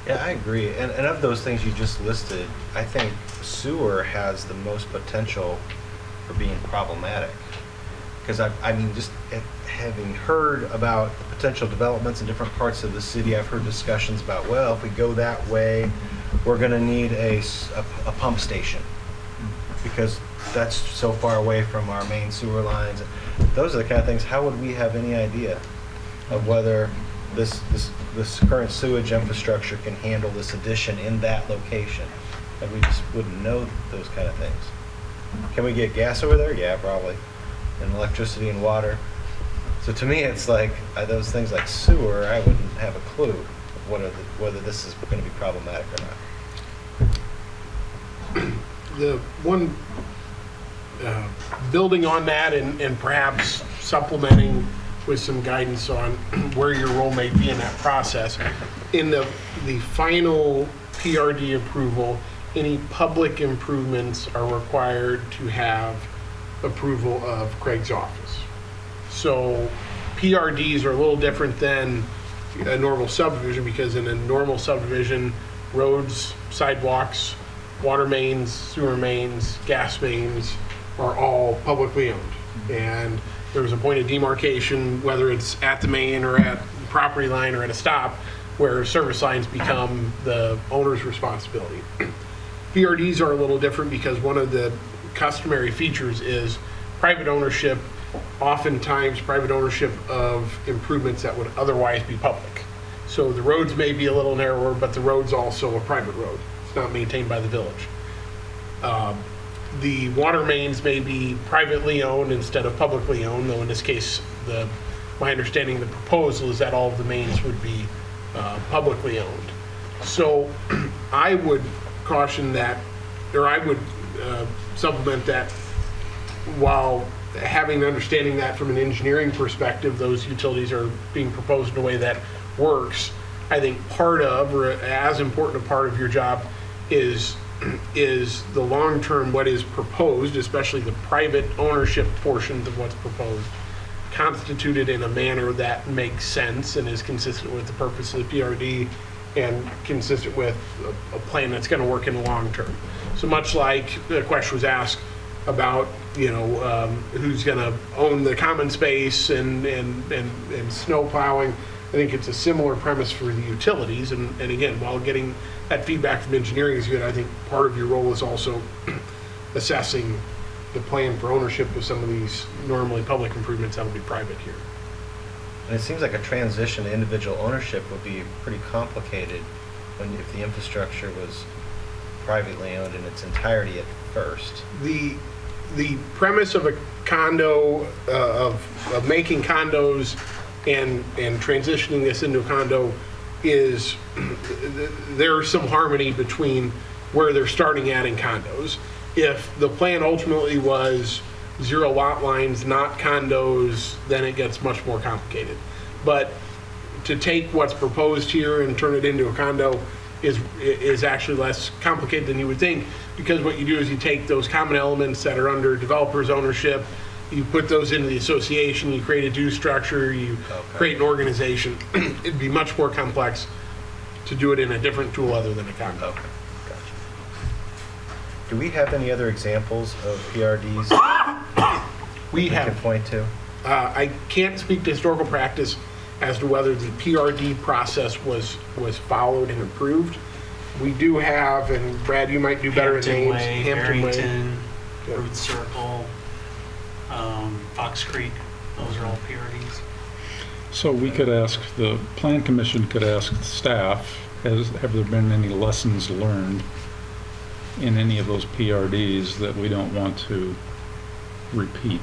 yeah, I agree. And of those things you just listed, I think sewer has the most potential for being problematic. Because I mean, just having heard about potential developments in different parts of the city, I've heard discussions about, well, if we go that way, we're going to need a pump station because that's so far away from our main sewer lines. Those are the kind of things, how would we have any idea of whether this current sewage infrastructure can handle this addition in that location? And we just wouldn't know those kind of things. Can we get gas over there? Yeah, probably. And electricity and water. So to me, it's like those things like sewer, I wouldn't have a clue of whether this is going to be problematic or not. The one, building on that and perhaps supplementing with some guidance on where your role may be in that process. In the final PRD approval, any public improvements are required to have approval of Craig's office. So PRDs are a little different than a normal subdivision, because in a normal subdivision, roads, sidewalks, water mains, sewer mains, gas mains are all publicly owned. And there's a point of demarcation, whether it's at the main or at the property line or at a stop, where service lines become the owner's responsibility. PRDs are a little different because one of the customary features is private ownership, oftentimes private ownership of improvements that would otherwise be public. So the roads may be a little narrower, but the road's also a private road. It's not maintained by the village. The water mains may be privately owned instead of publicly owned, though in this case, my understanding of the proposal is that all of the mains would be publicly owned. So I would caution that, or I would supplement that, while having understanding that from an engineering perspective, those utilities are being proposed in a way that works. I think part of, or as important a part of your job is the long-term, what is proposed, especially the private ownership portions of what's proposed, constituted in a manner that makes sense and is consistent with the purpose of the PRD and consistent with a plan that's going to work in the long term. So much like the question was asked about, who's going to own the common space and snow plowing, I think it's a similar premise for the utilities. And again, while getting that feedback from engineering is good, I think part of your role is also assessing the plan for ownership of some of these normally public improvements that will be private here. And it seems like a transition to individual ownership would be pretty complicated if the infrastructure was privately owned in its entirety at first. The premise of a condo, of making condos and transitioning this into a condo is there's some harmony between where they're starting at in condos. If the plan ultimately was 0 lot lines, not condos, then it gets much more complicated. But to take what's proposed here and turn it into a condo is actually less complicated than you would think, because what you do is you take those common elements that are under developer's ownership you put those into the association, you create a due structure, you create an organization. It'd be much more complex to do it in a different tool other than a condo. Okay, gotcha. Do we have any other examples of PRDs We can have, point to? I can't speak to historical practice as to whether the PRD process was followed and approved. We do have, and Brad, you might do better at Hampton names. Way, Hampton Way. Barrington, Yeah. Root Circle, Fox Creek, those are all PRDs. So we could ask, the Plan Commission could ask staff, have there been any lessons learned in any of those PRDs that we don't want to repeat?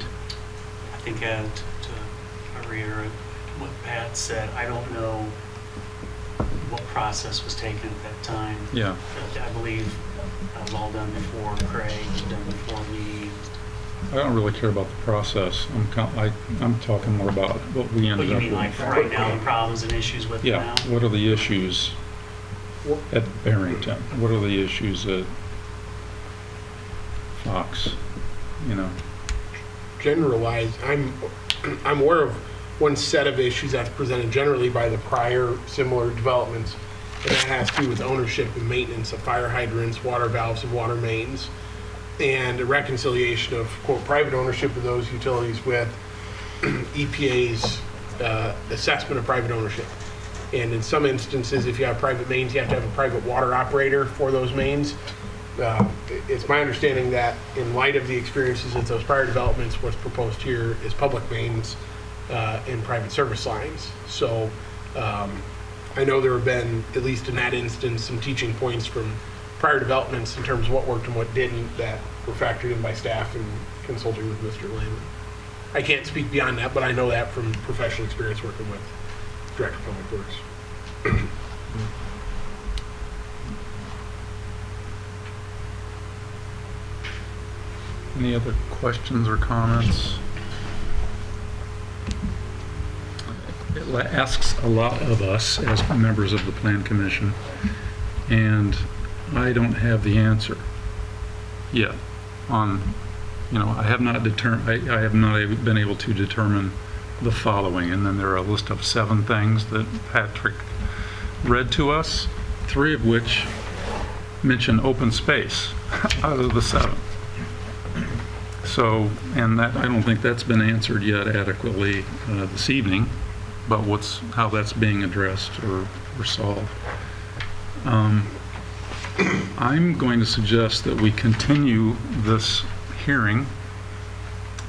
I think to reiterate what Pat said, I don't know what process was taken at that time. Yeah. But I believe that was all done before Craig, done before me. I don't really care about the process. I'm talking more about what we But ended you up mean with. like for right now, the problems and issues with it Yeah, now? what are the issues at Barrington? What are the issues at Fox? You know, Generalized, I'm aware of one set of issues that's presented generally by the prior similar developments, and that has to do with ownership and maintenance of fire hydrants, water valves, and water mains, and a reconciliation of, quote, private ownership of those utilities with EPA's assessment of private ownership. And in some instances, if you have private mains, you have to have a private water operator for those mains. It's my understanding that in light of the experiences of those prior developments, what's proposed here is public mains and private service lines. So I know there have been, at least in that instance, some teaching points from prior developments in terms of what worked and what didn't that were factored in by staff and consulting with Mr. Lehman. I can't speak beyond that, but I know that from professional experience working with Director of Public Works. any other questions or comments? It asks a lot of us as members of the Plan Commission, and I don't have the answer yet on, I have not been able to determine the following, and then there are a list of 7 things that Patrick read to us, 3 of which mention open space out of the 7. So, and that, I don't think that's been answered yet adequately this evening, but how that's being addressed or solved. I'm going to suggest that we continue this hearing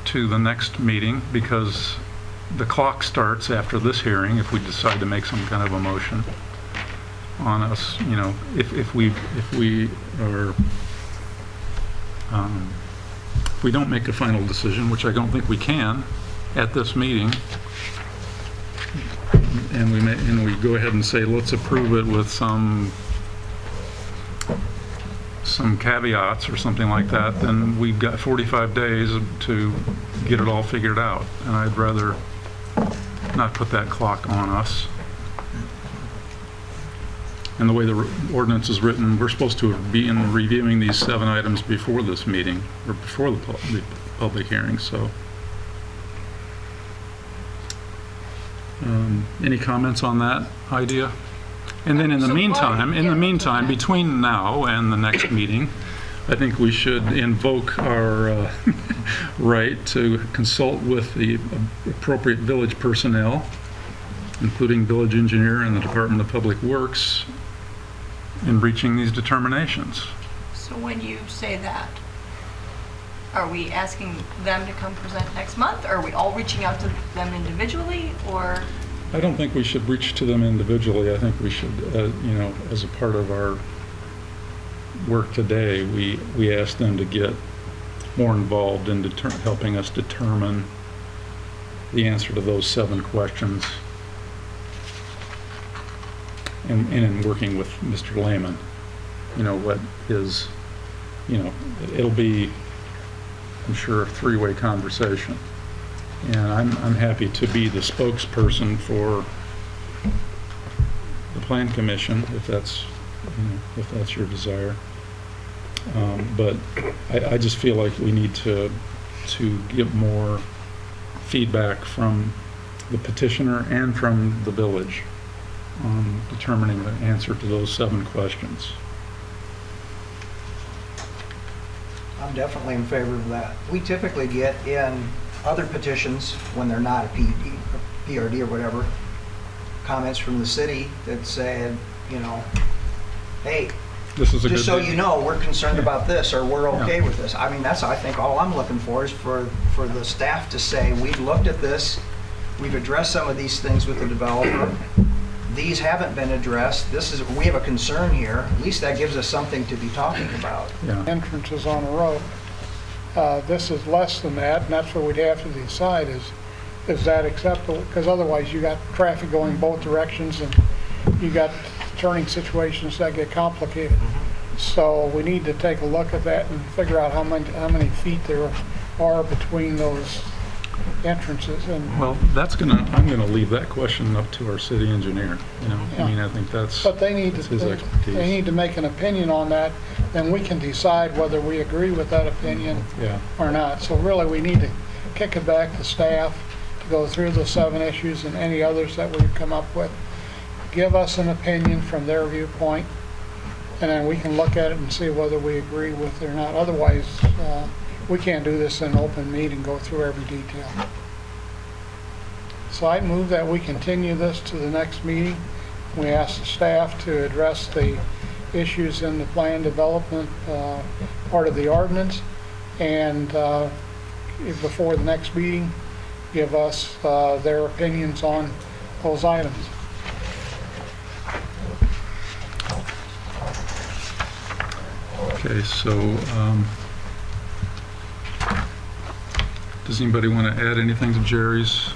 to the next meeting, because the clock starts after this hearing if we decide to make some kind of a motion on us, if we don't make a final decision, which I don't think we can at this meeting, and we go ahead and say, let's approve it with some caveats or something like that, then we've got 45 days to get it all figured out. And I'd rather not put that clock on us. And the way the ordinance is written, we're supposed to be reviewing these 7 items before this meeting, or before the public hearing, so. Any comments on that idea? And then in the meantime, between now and the next meeting, I think we should invoke our right to consult with the appropriate village personnel, including village engineer and the Department of Public Works, in reaching these determinations. So when you say that, are we asking them to come present next month? Or are we all reaching out to them individually, or? I don't think we should reach to them individually. I think we should, as a part of our work today, we ask them to get more involved in helping us determine the answer to those 7 questions, and in working with Mr. Lehman, what is, it'll be, I'm sure, a 3-way conversation. And I'm happy to be the spokesperson for the Plan Commission, if that's your desire. But I just feel like we need to get more feedback from the petitioner and from the village on determining the answer to those 7 questions. I'm definitely in favor of that. We typically get in other petitions, when they're not a PRD or whatever, comments from the city that said, you know, hey, This is a just good so day. you know, we're concerned about this, or we're okay with this. I mean, that's, I think, all I'm looking for is for the staff to say, we've looked at this, we've addressed some of these things with the developer, these haven't been addressed, we have a concern here. At least that gives us something to be talking about. Yeah. Entrances on the road. This is less than that, and that's what we'd have to decide is that acceptable? Because otherwise you got traffic going both directions and you got turning situations that get complicated. So we need to take a look at that and figure out how many feet there are between those entrances. And Well, I'm gonna leave that question up to our city engineer, you know? I mean, I think that's but they need his expertise. they need to make an opinion on that, then we can decide whether we agree with that opinion Yeah. or not. So really, we need to kick it back to staff to go through the 7 issues and any others that we've come up with. Give us an opinion from their viewpoint, and then we can look at it and see whether we agree with it or not. Otherwise, we can't do this in an open meeting, go through every detail. So I move that we continue this to the next meeting. We ask the staff to address the issues in the plan development part of the ordinance, and before the next meeting, give us their opinions on those items. Okay, so, does anybody want to add anything to Jerry's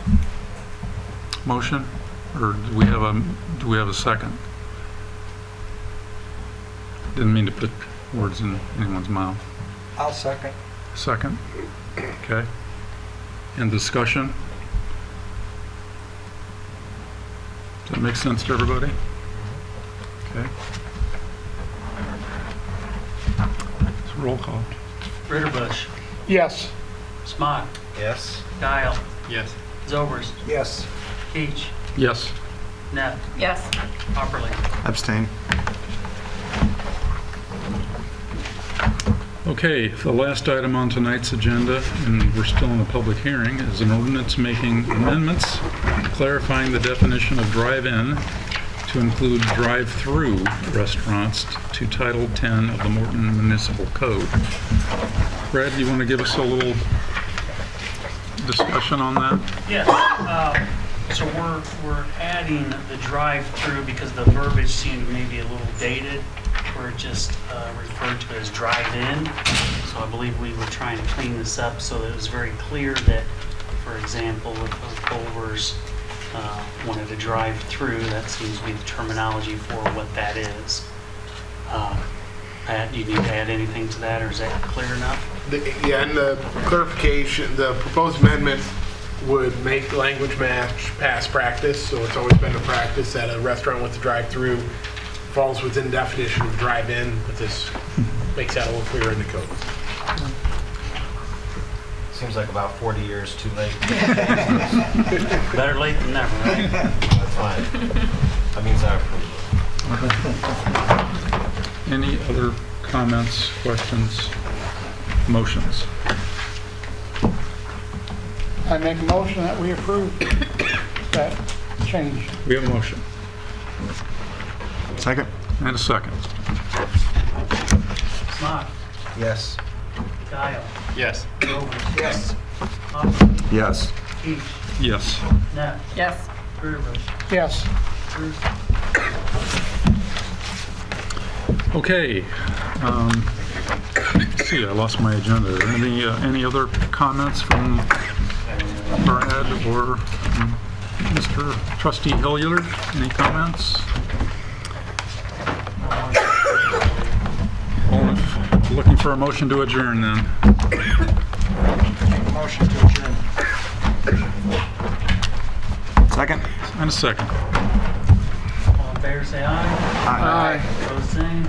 motion? Or do we have a second? Didn't mean to put words in anyone's mouth. I'll second. Second? Okay. And discussion? Does that make sense to everybody? Okay. It's a roll call. Ritterbusch, Yes. Smock, Yes? Dial, Yes. Zobrist, Yes. Keach, Yes. Neff, Yes. Hopperly. Abstain. Okay, the last item on tonight's agenda, and we're still in a public hearing, is an ordinance making amendments clarifying the definition of drive-in to include drive-through restaurants to Title 10 of the Morton Municipal Code. Brad, do you want to give us a little discussion on that? Yes, so we're adding the drive-through because the verbiage seemed maybe a little dated. We're just referred to as drive-in. So I believe we were trying to clean this up so that it was very clear that, for example, if Culver's wanted to drive through, that seems to be the terminology for what that is. Pat, do you need to add anything to that, or is that clear enough? Yeah, and the clarification, the proposed amendment would make language match past practice, so it's always been a practice that a restaurant with a drive-through falls within definition of drive-in, but this makes that a little clearer in the code. Seems like about 40 years too late. Better late than never, right? That's fine. That means I approve. Any other comments, questions, motions? I make a motion that we approve that change. We have a motion. Second? And a second. Smock, Yes. Dial, Yes. Zobrist, Yes. Hopperly, Yes. Keach, Yes. Neff, Yes. Ritterbusch, Yes. Bruce. Okay. Let's see, I lost my agenda. Any other comments from Brad or Mr. Trustee Hilliard? Any comments? Well, if looking for a motion to adjourn then. Motion to adjourn. Second? And a second. All in favor, say aye. Aye. Opposed, same.